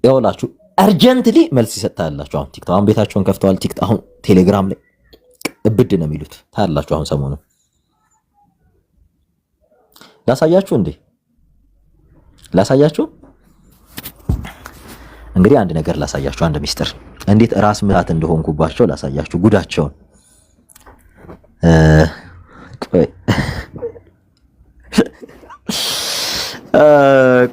ያውላችሁ አርጀንትሊ መልስ ይሰጣላችሁ። አሁን ቲክቶክ አሁን ቤታቸውን ከፍተዋል። ቲክቶክ አሁን ቴሌግራም ላይ እብድ ነው የሚሉት ታላችሁ። አሁን ሰሞኑን ላሳያችሁ እንግዲህ አንድ ነገር ላሳያችሁ፣ አንድ ሚስጥር እንዴት ራስ ምታት እንደሆንኩባቸው ላሳያችሁ ጉዳቸውን።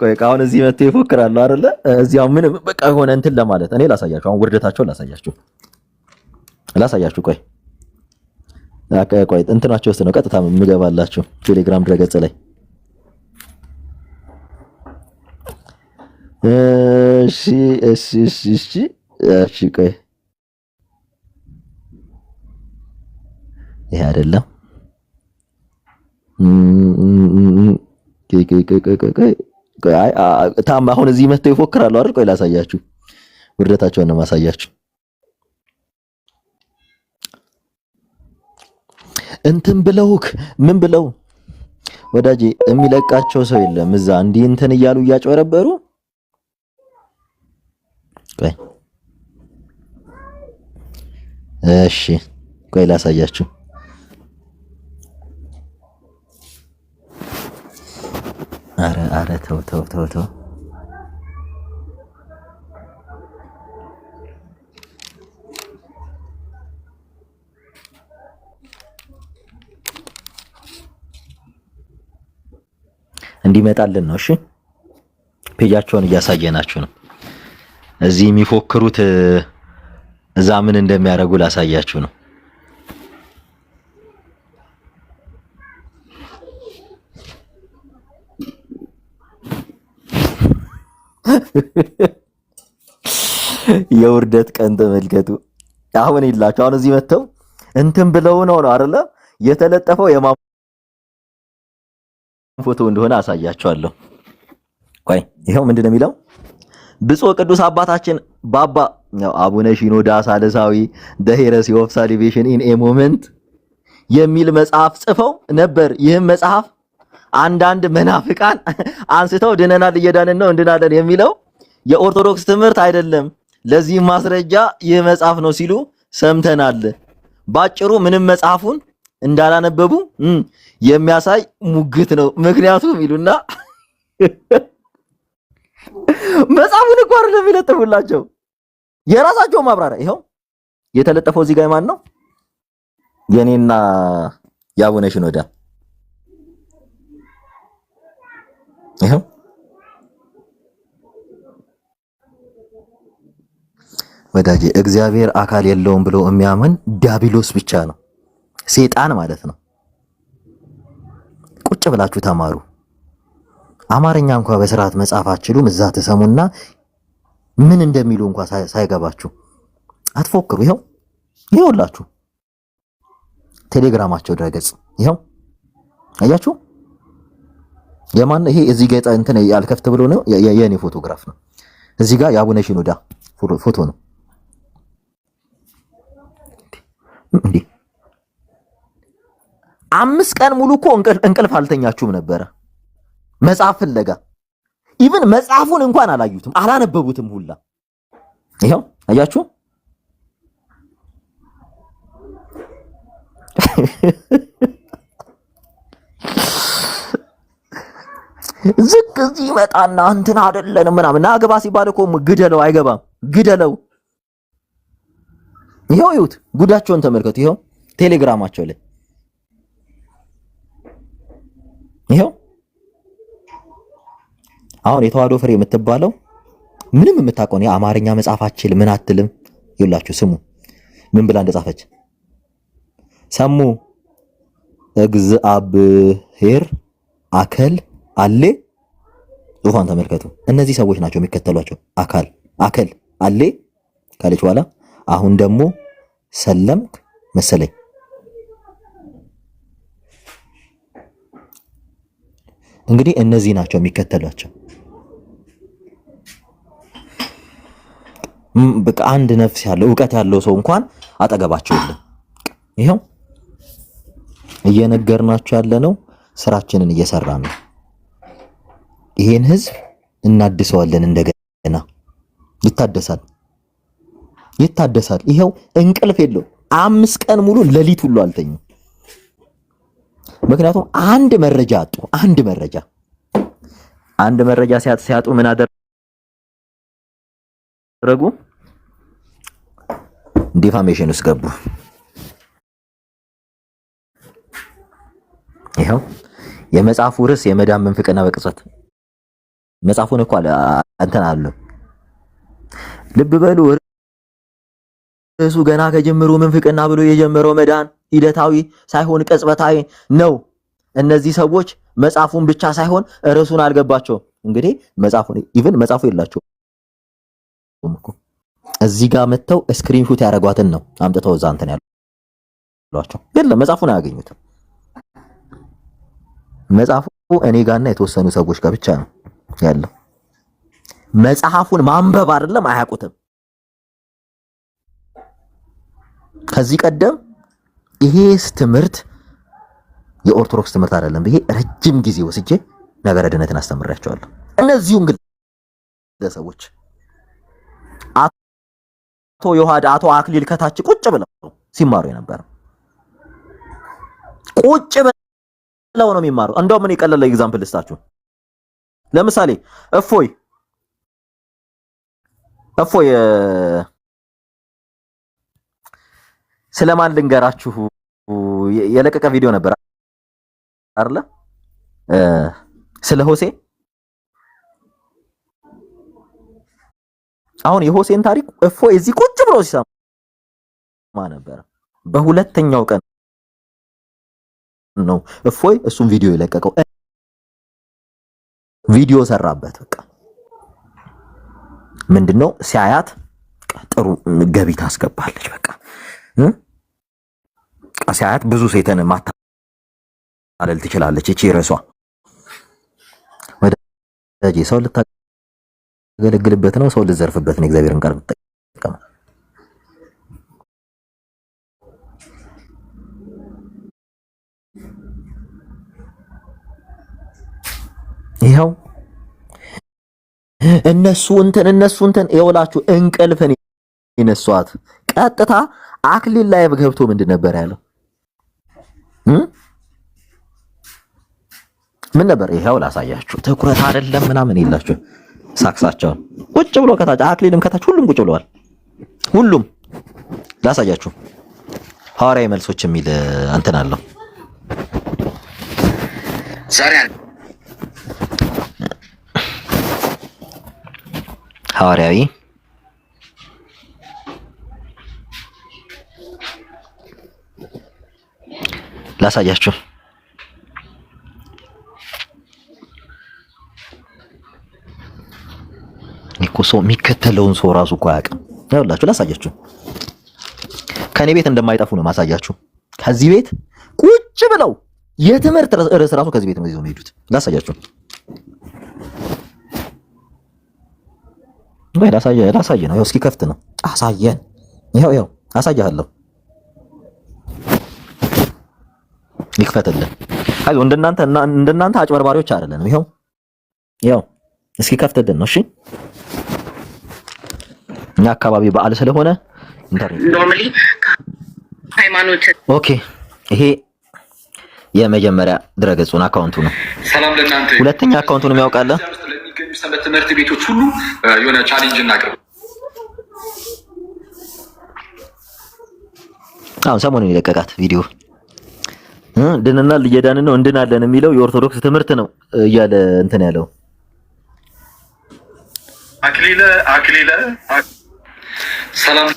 ቆይ አሁን እዚህ መጥተው ይፎክራሉ አይደለ? እዚያው ምን በቃ ሆነ እንትን ለማለት እኔ ላሳያችሁ። አሁን ውርደታቸውን ላሳያችሁ። ቆይ እንትናቸው ውስጥ ነው ቀጥታ የምገባላችሁ ቴሌግራም ድረገጽ ላይ። እሺ ቆይ ይሄ አይደለም። አሁን እዚህ መጥተው ይፎክራሉ አይደል? ቆይ ላሳያችሁ፣ ውርደታቸውን ነው ማሳያችሁ። እንትን ብለውክ ምን ብለው ወዳጄ የሚለቃቸው ሰው የለም እዛ እንዲህ እንትን እያሉ እያጨበረበሩ። ቆይ እሺ ቆይ ላሳያችሁ። አረ ተው እንዲመጣልን ነው። እሺ ፔጃቸውን እያሳየናችሁ ነው። እዚህ የሚፎክሩት እዛ ምን እንደሚያደርጉ ላሳያችሁ ነው። የውርደት ቀን ተመልከቱ። አሁን ይላችሁ አሁን እዚህ መተው እንትን ብለው ነው አይደለ? የተለጠፈው የማን ፎቶ እንደሆነ አሳያችኋለሁ። ቆይ ይሄው ምንድነው የሚለው? ብፁዕ ቅዱስ አባታችን ባባ አቡነ ሺኖዳ ሳልሳዊ the heresy of salvation in a moment የሚል መጽሐፍ ጽፈው ነበር። ይህም መጽሐፍ አንዳንድ መናፍቃን አንስተው ድነናል እየዳንን ነው እንድናለን የሚለው የኦርቶዶክስ ትምህርት አይደለም፣ ለዚህ ማስረጃ ይህ መጽሐፍ ነው ሲሉ ሰምተናል። ባጭሩ ምንም መጽሐፉን እንዳላነበቡ የሚያሳይ ሙግት ነው። ምክንያቱም ይሉና መጽሐፉን እኮ አይደለም የሚለጥፉላቸው የራሳቸው ማብራሪያ። ይኸው የተለጠፈው እዚህ ጋር ማን ነው? የኔና የአቡነ ሽኖዳ። ይኸው ወዳጄ እግዚአብሔር አካል የለውም ብሎ የሚያምን ዲያብሎስ ብቻ ነው፣ ሴጣን ማለት ነው። ቁጭ ብላችሁ ተማሩ። አማርኛ እንኳን በስርዓት መጻፍ አትችሉም። እዛ ተሰሙና ምን እንደሚሉ እንኳን ሳይገባችሁ አትፎክሩ። ይኸውላችሁ ቴሌግራማቸው ድረገጽ ይኸው አያችሁ። የማን ይሄ? እዚህ ጋር እንትን ያልከፍት ብሎ ነው የኔ ፎቶግራፍ ነው። እዚህ ጋር የአቡነ ሽኖዳ ፎቶ ነው። እንዴ 5 ቀን ሙሉ እኮ እንቅልፍ አልተኛችሁም ነበረ መጽሐፍ ፍለጋ። ኢቭን መጽሐፉን እንኳን አላዩትም አላነበቡትም ሁላ። ይሄው አያችሁ። ዝቅ እዚህ መጣና እንትን አይደለንም ምናምን ናገባ ሲባል እኮ ግደለው አይገባም። ግደለው። ይሄው ይሁት ጉዳቸውን ተመልከቱ። ይሄው ቴሌግራማቸው ላይ ይሄው አሁን የተዋህዶ ፍሬ የምትባለው ምንም የምታውቀው የአማርኛ መጽሐፍ አትችል ምን አትልም። ይኸውላችሁ ስሙ ምን ብላ እንደጻፈች ሰሙ እግዚአብሔር አከል አሌ ጽሑፏን ተመልከቱ። እነዚህ ሰዎች ናቸው የሚከተሏቸው። አከል አሌ ካለች በኋላ አሁን ደግሞ ሰለምክ መሰለኝ። እንግዲህ እነዚህ ናቸው የሚከተሏቸው። በቃ አንድ ነፍስ ያለው ዕውቀት ያለው ሰው እንኳን አጠገባቸው የለም። ይሄው እየነገርናቸው ያለነው ስራችንን እየሰራን ነው። ይሄን ህዝብ እናድሰዋለን። እንደገና ይታደሳል። ይሄው እንቅልፍ የለው 5 ቀን ሙሉ ሌሊት ሁሉ አልተኙም። ምክንያቱም አንድ መረጃ አጡ። አንድ መረጃ ሲያጡ ምን አደረጉ? ዲፋሜሽን ውስጥ ገቡ። ይሄው የመጽሐፉ ርዕስ የመዳን መንፍቅና በቅጽበት መጽሐፉን እኮ እንትን አለ ልብ በሉ እሱ ገና ከጀምሩ ምንፍቅና ብሎ የጀመረው መዳን ሂደታዊ ሳይሆን ቅጽበታዊ ነው። እነዚህ ሰዎች መጽሐፉን ብቻ ሳይሆን ርዕሱን አልገባቸውም። እንግዲህ መጽሐፉን ኢቭን መጽሐፉ የላቸውም እኮ እዚህ ጋር መተው ስክሪንሾት ያደረጓትን ነው አምጥተው እዛ እንትን ያሏቸው። የለም መጽሐፉን አያገኙትም። መጽሐፉ እኔ ጋርና የተወሰኑ ሰዎች ጋር ብቻ ነው ያለው። መጽሐፉን ማንበብ አይደለም አያውቁትም። ከዚህ ቀደም ይሄስ ትምህርት የኦርቶዶክስ ትምህርት አይደለም ብዬ ረጅም ጊዜ ወስጄ ነገረ ድነትን አስተምራቸዋለሁ። እነዚሁም ግለሰቦች አቶ ዮሐድ አቶ አክሊል ከታች ቁጭ ብለው ሲማሩ የነበረ ቁጭ ብለው ነው የሚማሩ። እንደውም እኔ ቀለለ ኤግዛምፕል ልስጣችሁ። ለምሳሌ እፎይ ስለማን ልንገራችሁ? የለቀቀ ቪዲዮ ነበር አይደለ? ስለ ሆሴ። አሁን የሆሴን ታሪክ እፎይ እዚህ ቁጭ ብሎ ሲሰማ ነበር። በሁለተኛው ቀን ነው እፎይ እሱን ቪዲዮ የለቀቀው። ቪዲዮ ሰራበት። በቃ ምንድነው ሲያያት ጥሩ ገቢ ታስገባለች። በቃ ሲያያት ብዙ ሴትን ማታለል ትችላለች። እቺ ርዕሷ ወዳጄ ሰው ልታገለግልበት ነው፣ ሰው ልዘርፍበት ነው። እግዚአብሔርን ቃል ተጠቀመ። ይኸው እነሱ እንትን የወላችሁ እንቅልፍን ይነሷት። ቀጥታ አክሊል ላይ ገብቶ ምንድን ነበር ያለው? ምን ነበር? ይሄው ላሳያችሁ። ትኩረት አይደለም ምናምን የላችሁ ሳክሳቸውን ቁጭ ብሎ ከታች አክሊልም ከታች ሁሉም ቁጭ ብለዋል። ሁሉም ላሳያችሁ። ሐዋርያዊ መልሶች የሚል እንትን አለው ዛሬ ሐዋርያዊ ላሳያችሁ። እኮ ሰው የሚከተለውን ሰው ራሱ እኮ አያውቅም። ያውላችሁ ላሳያችሁ። ከኔ ቤት እንደማይጠፉ ነው ማሳያችሁ። ከዚህ ቤት ቁጭ ብለው የትምህርት ርዕስ ራሱ ከዚህ ቤት ነው ይዘው የሚሄዱት። ላሳያችሁ ወይ ላሳየ ነው። እስኪ ከፍት ነው አሳየን። ይኸው አሳያለሁ። ይክፈትልን። አይ እንደናንተ አጭበርባሪዎች አይደለንም። ይኸው እስኪ ከፍትልን ነው። እሺ እኛ አካባቢ በዓል ስለሆነ ኖርማሊ ሃይማኖት ኦኬ። ይሄ የመጀመሪያ ድረገጹን አካውንቱ ነው። ሰላም ለእናንተ። ሁለተኛ አካውንቱን የሚያውቃለ ለሚገኙ ሰንበት ትምህርት ቤቶች ሁሉ የሆነ ቻሌንጅ እናቀርብ። አሁን ሰሞኑን የለቀቃት ቪዲዮ ድነናል እየዳንን ነው እንድናለን የሚለው የኦርቶዶክስ ትምህርት ነው እያለ እንትን ያለው አክሊለ ሰላም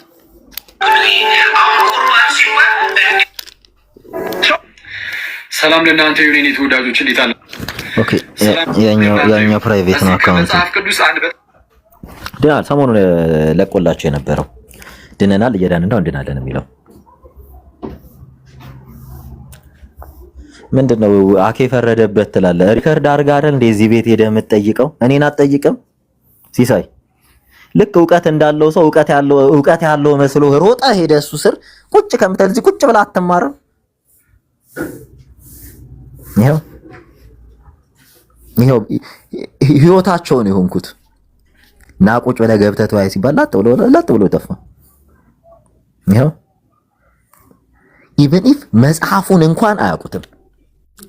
ሰላም ለእናንተ ይሁን የኔ ተወዳጆች፣ እንዴት አለ? ኦኬ ያኛው ፕራይቬት ነው አካውንት ድናል። ሰሞኑን ለቆላቸው የነበረው ድነናል እየዳንን ነው እንድናለን የሚለው ምንድነው? አኬ ፈረደበት ትላለህ። ሪከርድ አድርጋ አይደል እንደዚህ ቤት ሄደህ የምትጠይቀው? እኔን አትጠይቅም ሲሳይ። ልክ እውቀት እንዳለው ሰው እውቀት ያለው መስሎ ሮጣ ሄደ እሱ ስር ቁጭ ከምትል እዚህ ቁጭ ብላ አትማርም? ይሄው ህይወታቸውን የሆንኩት እና ቁጭ ብለህ ገብተህ ተወያይ ሲባል ላጥ ብሎ ጠፋ። ይሄው ኢቭን ኢፍ መጽሐፉን እንኳን አያውቁትም።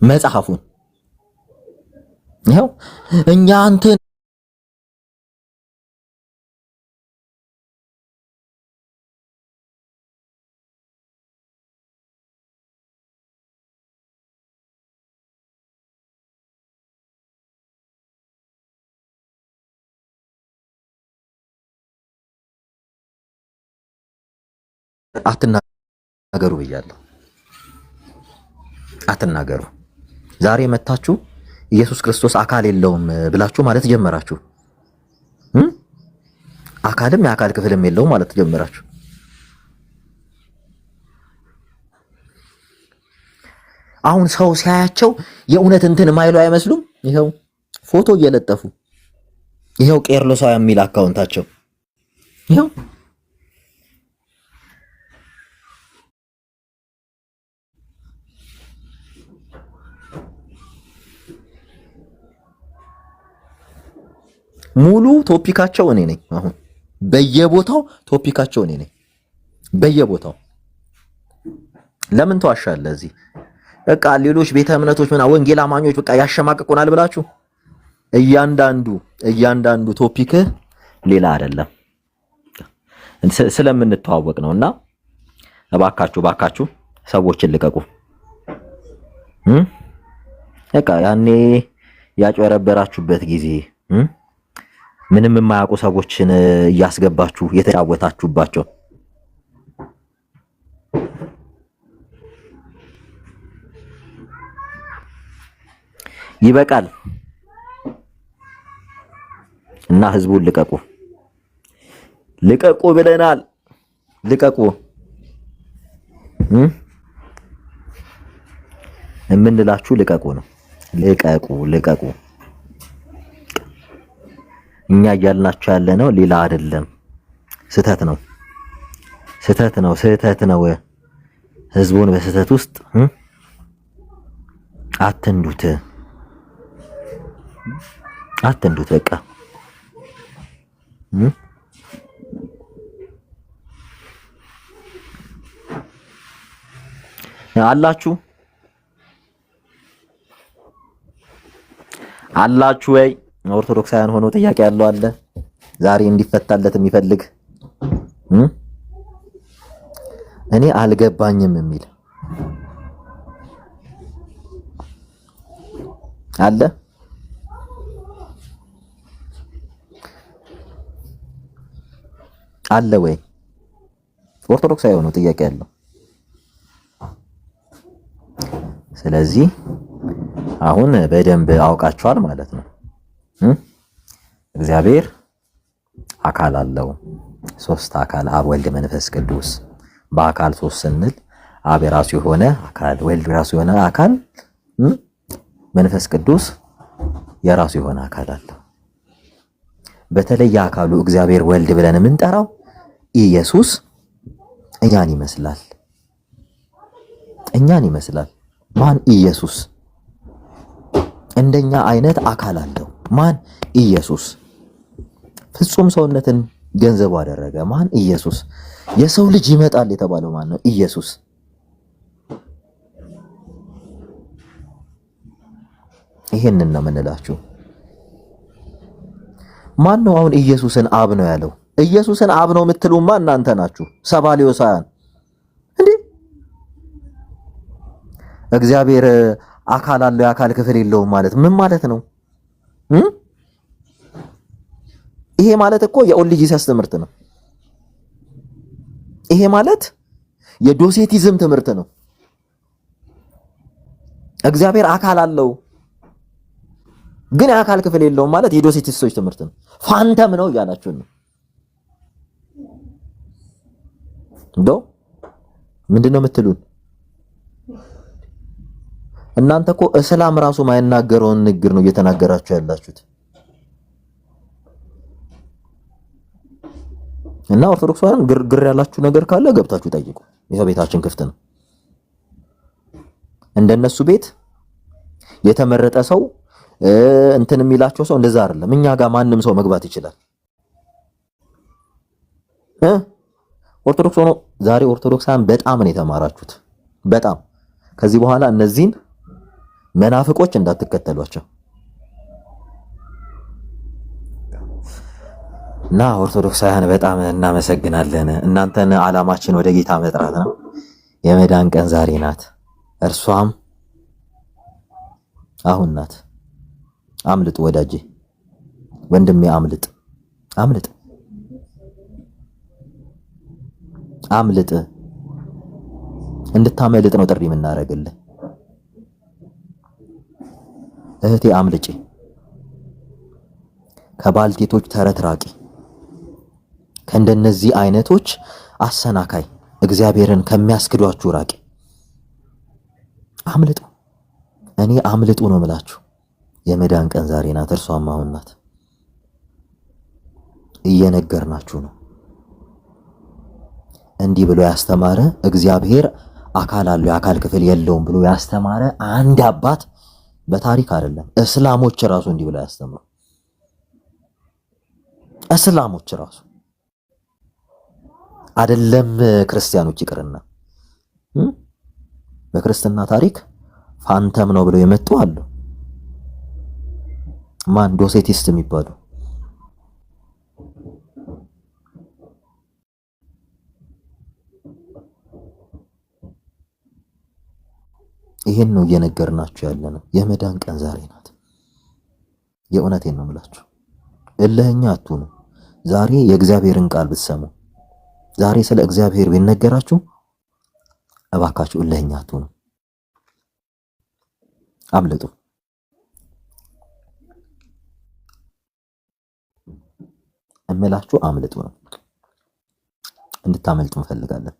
መጽሐፉን ይሄው እኛ አንተ አትናገሩ ብያለሁ። አትናገሩ። ዛሬ መታችሁ ኢየሱስ ክርስቶስ አካል የለውም ብላችሁ ማለት ጀመራችሁ። አካልም የአካል ክፍልም የለውም ማለት ጀመራችሁ። አሁን ሰው ሲያያቸው የእውነት እንትን ማይሉ አይመስሉም? ይኸው ፎቶ እየለጠፉ ይኸው ቄርሎሳ የሚል አካውንታቸው ይኸው ሙሉ ቶፒካቸው እኔ ነኝ። አሁን በየቦታው ቶፒካቸው እኔ ነኝ። በየቦታው ለምን ተዋሻለህ? እዚህ በቃ ሌሎች ቤተ እምነቶች ምና ወንጌል አማኞች በቃ ያሸማቅቁናል ብላችሁ እያንዳንዱ ቶፒክ ሌላ አይደለም ስለምንተዋወቅ ነውና እባካችሁ ሰዎችን ልቀቁ። በቃ ያኔ ያጭበረበራችሁበት ጊዜ ምንም የማያውቁ ሰዎችን እያስገባችሁ የተጫወታችሁባቸው ይበቃል እና ህዝቡን ልቀቁ ብለናል። ልቀቁ የምንላችሁ ልቀቁ ነው። ልቀቁ እኛ እያልናችሁ ያለ ነው ሌላ አይደለም። ስህተት ነው። ህዝቡን በስህተት ውስጥ አትንዱት። በቃ አላችሁ ወይ? ኦርቶዶክሳውያን ሆኖ ጥያቄ ያለው አለ ዛሬ እንዲፈታለት የሚፈልግ እኔ አልገባኝም የሚል አለ ወይ? ኦርቶዶክሳዊ ሆኖ ጥያቄ ያለው። ስለዚህ አሁን በደንብ አውቃችኋል ማለት ነው። እግዚአብሔር አካል አለው። 3 አካል አብ፣ ወልድ፣ መንፈስ ቅዱስ። በአካል 3 ስንል አብ የራሱ የሆነ አካል፣ ወልድ የራሱ የሆነ አካል፣ መንፈስ ቅዱስ የራሱ የሆነ አካል አለው። በተለይ አካሉ እግዚአብሔር ወልድ ብለን የምንጠራው ኢየሱስ እኛን ይመስላል። ማን? ኢየሱስ እንደኛ አይነት አካል አለው። ማን? ኢየሱስ ፍጹም ሰውነትን ገንዘቡ አደረገ። ማን? ኢየሱስ። የሰው ልጅ ይመጣል የተባለው ማን ነው? ኢየሱስ። ይሄንን ነው የምንላችሁ። ማን ነው አሁን ኢየሱስን አብ ነው ያለው? ኢየሱስን አብ ነው የምትሉማ እናንተ ናችሁ ሰባሊዮሳውያን። እንዴ እግዚአብሔር አካል አለው የአካል ክፍል የለውም ማለት ምን ማለት ነው? ይሄ ማለት እኮ የኦንሊ ጂሰስ ትምህርት ነው። ይሄ ማለት የዶሴቲዝም ትምህርት ነው። እግዚአብሔር አካል አለው ግን የአካል ክፍል የለውም ማለት የዶሴቲስቶች ትምህርት ነው። ፋንተም ነው እያላችሁ ነው። ምንድነው የምትሉን? እናንተ እኮ እስላም ራሱ ማይናገረውን ንግግር ነው እየተናገራችሁ ያላችሁት። እና ኦርቶዶክሳውያን ግር ያላችሁ ነገር ካለ ገብታችሁ ጠይቁ። ይሄው ቤታችን ክፍት ነው። እንደነሱ ቤት የተመረጠ ሰው እንትን የሚላቸው ሰው እንደዛ አይደለም። እኛ ጋር ማንም ሰው መግባት ይችላል። ኦርቶዶክስ ሆኖ ዛሬ ኦርቶዶክሳውያን በጣም ነው የተማራችሁት። በጣም ከዚህ በኋላ እነዚህን መናፍቆች እንዳትከተሏቸው እና ኦርቶዶክሳውያን በጣም እናመሰግናለን። እናንተን ዓላማችን ወደ ጌታ መጥራት ነው። የመዳን ቀን ዛሬ ናት። እርሷም አሁን ናት። አምልጥ ወዳጄ፣ ወንድሜ አምልጥ። እንድታመልጥ ነው ጥሪ የምናደርግልህ። እህቴ አምልጪ፣ ከባልቴቶች ተረት ራቂ፣ ከእንደነዚህ አይነቶች አሰናካይ እግዚአብሔርን ከሚያስክዷችሁ ራቂ። አምልጡ። እኔ አምልጡ ነው የምላችሁ። የመዳን ቀን ዛሬ ናት፣ እርሷም አሁን ናት። እየነገርናችሁ ነው። እንዲህ ብሎ ያስተማረ እግዚአብሔር አካል አለው የአካል ክፍል የለውም ብሎ ያስተማረ አንድ አባት በታሪክ አይደለም። እስላሞች ራሱ እንዲህ ብለው ያስተምሩ። እስላሞች ራሱ አይደለም ክርስቲያኖች ይቅርና በክርስትና ታሪክ ፋንተም ነው ብለው የመጡ አሉ። ማን ዶሴቲስት የሚባሉ ይሄን ነው እየነገርናችሁ ያለነው። የመዳን ቀን ዛሬ ናት። የእውነቴን ነው የምላችሁ። እልህኛ አትሁኑ። ዛሬ የእግዚአብሔርን ቃል ብትሰሙ፣ ዛሬ ስለ እግዚአብሔር ቢነገራችሁ እባካችሁ እልህኛ አትሁኑ። አምልጡ። እምላችሁ አምልጡ ነው። እንድታመልጡ እንፈልጋለን።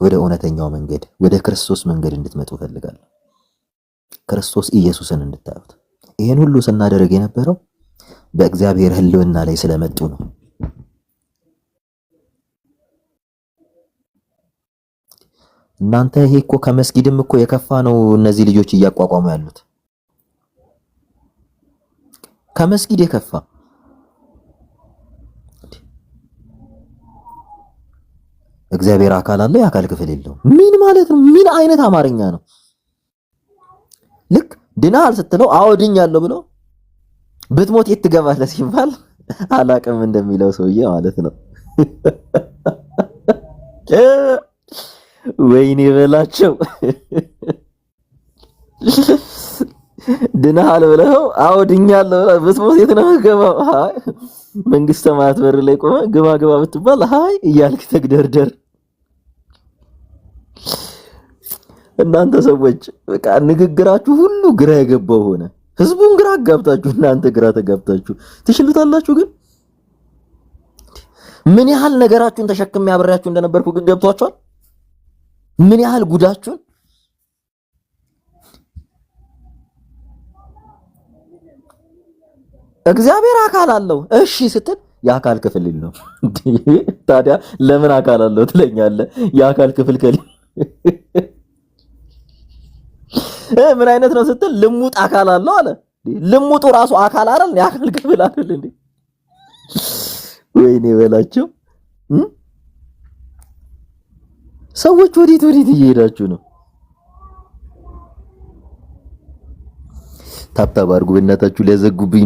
ወደ እውነተኛው መንገድ ወደ ክርስቶስ መንገድ እንድትመጡ ፈልጋለሁ። ክርስቶስ ኢየሱስን እንድታዩት። ይሄን ሁሉ ስናደርግ የነበረው በእግዚአብሔር ሕልውና ላይ ስለመጡ ነው። እናንተ ይሄ እኮ ከመስጊድም እኮ የከፋ ነው። እነዚህ ልጆች እያቋቋሙ ያሉት ከመስጊድ የከፋ እግዚአብሔር አካል አለው የአካል ክፍል የለውም። ምን ማለት ነው? ምን አይነት አማርኛ ነው? ልክ ድናል ስትለው አዎ ድኛለሁ ብሎ ብትሞት የት ትገባለህ ሲባል አላቅም እንደሚለው ሰውዬ ማለት ነው። ወይኔ በላቸው። ድናል ብለው አዎ ድኛለሁ ብትሞት የት ነው የምትገባው? መንግስተ ሰማያት በር ላይ ቆመ ግባ ግባ ብትባል ሃይ እያልክ ተግደርደር። እናንተ ሰዎች በቃ ንግግራችሁ ሁሉ ግራ የገባው ሆነ። ህዝቡን ግራ አጋብታችሁ እናንተ ግራ ተጋብታችሁ ትሽሉታላችሁ። ግን ምን ያህል ነገራችሁን ተሸክሜ አብሬያችሁ እንደነበርኩ ግን ገብቷችኋል? ምን ያህል ጉዳችሁን እግዚአብሔር አካል አለው እሺ ስትል የአካል ክፍል የለው። ታዲያ ለምን አካል አለው ትለኛለህ? የአካል ክፍል ከሌለ ምን አይነት ነው ስትል ልሙጥ አካል አለው አለ። ልሙጡ ራሱ አካል አይደል? የአካል ክፍል አይደል እንዴ? ወይኔ በላቸው። ሰዎች ወዴት እየሄዳችሁ ነው? ታብታብ አድርጉ በእናታችሁ። ሊያዘጉብኝ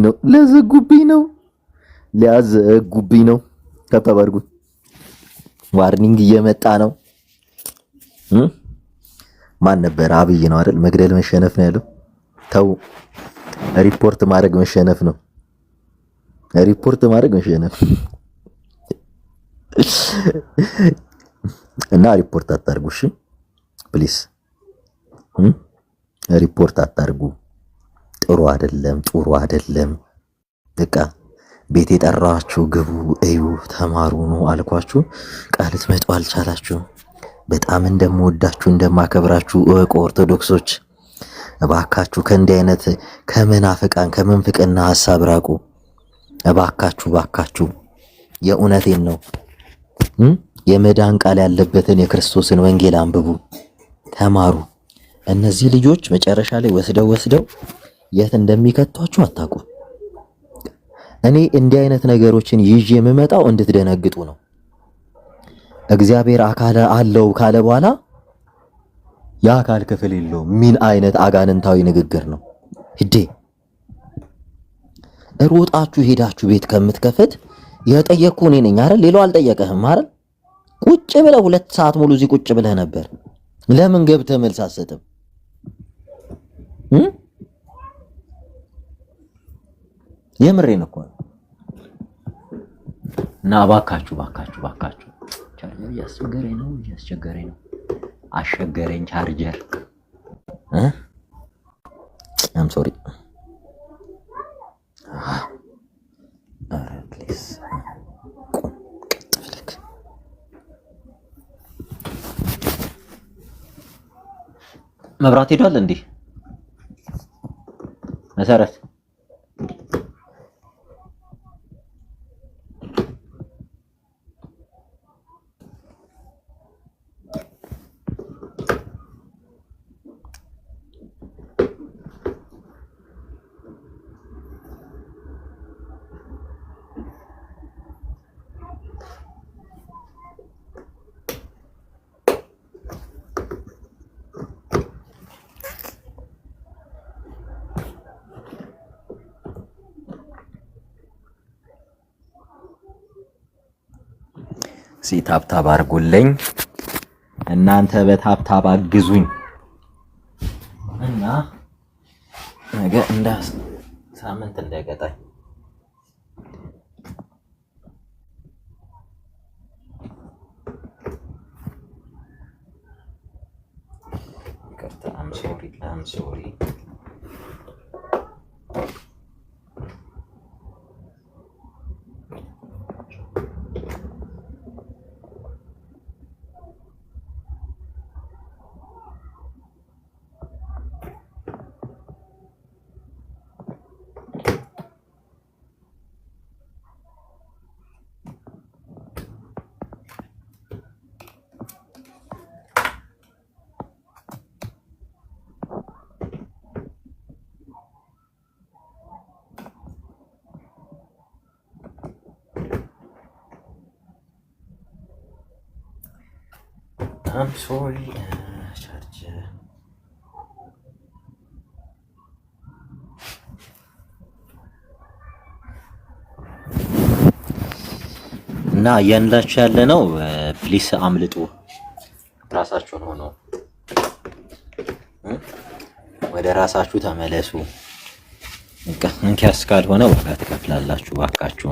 ነው። ታብታብ አድርጉ። ዋርኒንግ እየመጣ ነው። ማን ነበር? አብይ ነው አይደል? መግደል መሸነፍ ነው ያለው። ተው፣ ሪፖርት ማድረግ መሸነፍ ነው። እና ሪፖርት አታርጉ እሺ ፕሊስ። ሪፖርት አታርጉ። ጥሩ አይደለም። በቃ ቤት የጠራችሁ ግቡ፣ እዩ፣ ተማሩ ነው አልኳችሁ። ቃል ልትመጡ አልቻላችሁም። በጣም እንደምወዳችሁ እንደማከብራችሁ እወቁ ኦርቶዶክሶች። እባካችሁ ከእንዲህ አይነት ከመናፍቃን ከመንፍቅና ሐሳብ ራቁ። እባካችሁ የእውነቴን ነው። የመዳን ቃል ያለበትን የክርስቶስን ወንጌል አንብቡ፣ ተማሩ። እነዚህ ልጆች መጨረሻ ላይ ወስደው የት እንደሚከቷችሁ አታውቁም። እኔ እንዲህ አይነት ነገሮችን ይዤ የምመጣው እንድትደነግጡ ነው። እግዚአብሔር አካል አለው ካለ በኋላ የአካል ክፍል የለውም። ምን አይነት አጋንንታዊ ንግግር ነው? ሂዴ ሮጣችሁ ሄዳችሁ ቤት ከምትከፍት የጠየቅኩ እኔ ነኝ አይደል? ሌላው አልጠየቀህም አይደል? ቁጭ ብለህ 2 ሰዓት ሙሉ እዚህ ቁጭ ብለህ ነበር። ለምን ገብተህ መልስ አትሰጥም? የምሬን እኮ ነው። እና እባካችሁ እያስቸገረኝ ነው። አሸገረኝ ቻርጀር አም ሶሪ ፕሊዝ መብራት ሄዷል እንዴ? መሰረት ታብታብ አድርጉልኝ እናንተ በታብታብ አግዙኝ እና ነገ ሳምንት እንዳይቀጣኝ I'm sorry charger እና እያንዳችሁ ያለ ነው። ፕሊስ አምልጡ፣ ራሳችሁን ሆኖ ወደ ራሳችሁ ተመለሱ። እንኪያስ ካልሆነ ዋጋ ትከፍላላችሁ። ባካችሁ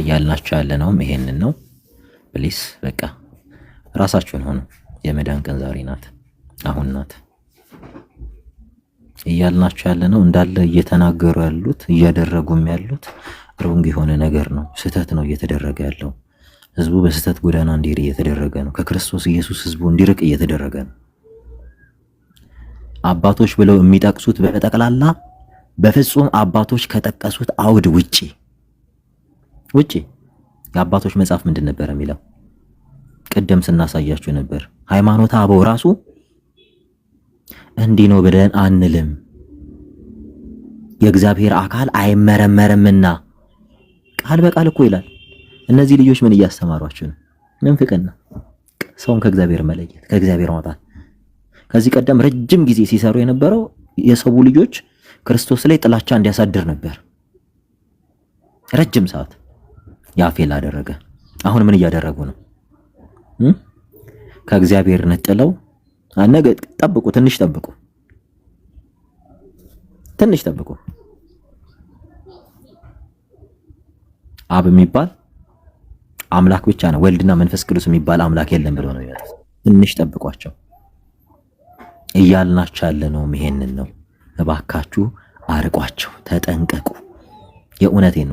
እያልናችሁ ያለ ነው ይሄንን ነው። ፕሊስ በቃ ራሳችሁን ሆኖ የመዳን ቀን ዛሬ ናት፣ አሁን ናት እያልናችሁ ያለ ነው። እንዳለ እየተናገሩ ያሉት እያደረጉም ያሉት ሮንግ የሆነ ነገር ነው። ስህተት ነው እየተደረገ ያለው። ህዝቡ በስህተት ጎዳና እንዲሄድ እየተደረገ ነው። ከክርስቶስ ኢየሱስ ህዝቡ እንዲርቅ እየተደረገ ነው። አባቶች ብለው የሚጠቅሱት በጠቅላላ በፍጹም አባቶች ከጠቀሱት አውድ ውጪ የአባቶች መጽሐፍ ምንድን ነበር የሚለው? ቅድም ስናሳያችሁ ነበር። ሃይማኖተ አበው ራሱ እንዲህ ነው ብለን አንልም፣ የእግዚአብሔር አካል አይመረመርምና ቃል በቃል እኮ ይላል። እነዚህ ልጆች ምን እያስተማሯችሁ ነው? ምንፍቅና፣ ሰውን ከእግዚአብሔር መለየት፣ ከእግዚአብሔር ማውጣት። ከዚህ ቀደም ረጅም ጊዜ ሲሰሩ የነበረው የሰው ልጆች ክርስቶስ ላይ ጥላቻ እንዲያሳድር ነበር። ረጅም ሰዓት ያፌል አደረገ። አሁን ምን እያደረጉ ነው? ከእግዚአብሔር ነጥለው ነገ ጠብቁ፣ ትንሽ ጠብቁ። አብ የሚባል አምላክ ብቻ ነው፣ ወልድና መንፈስ ቅዱስ የሚባል አምላክ የለም ብለው ነው የሚመጡት። ትንሽ ጠብቋቸው እያልናችሁ ያለ ነው። ይሄንን ነው። እባካችሁ አርቋቸው፣ ተጠንቀቁ። የእውነቴን ነው።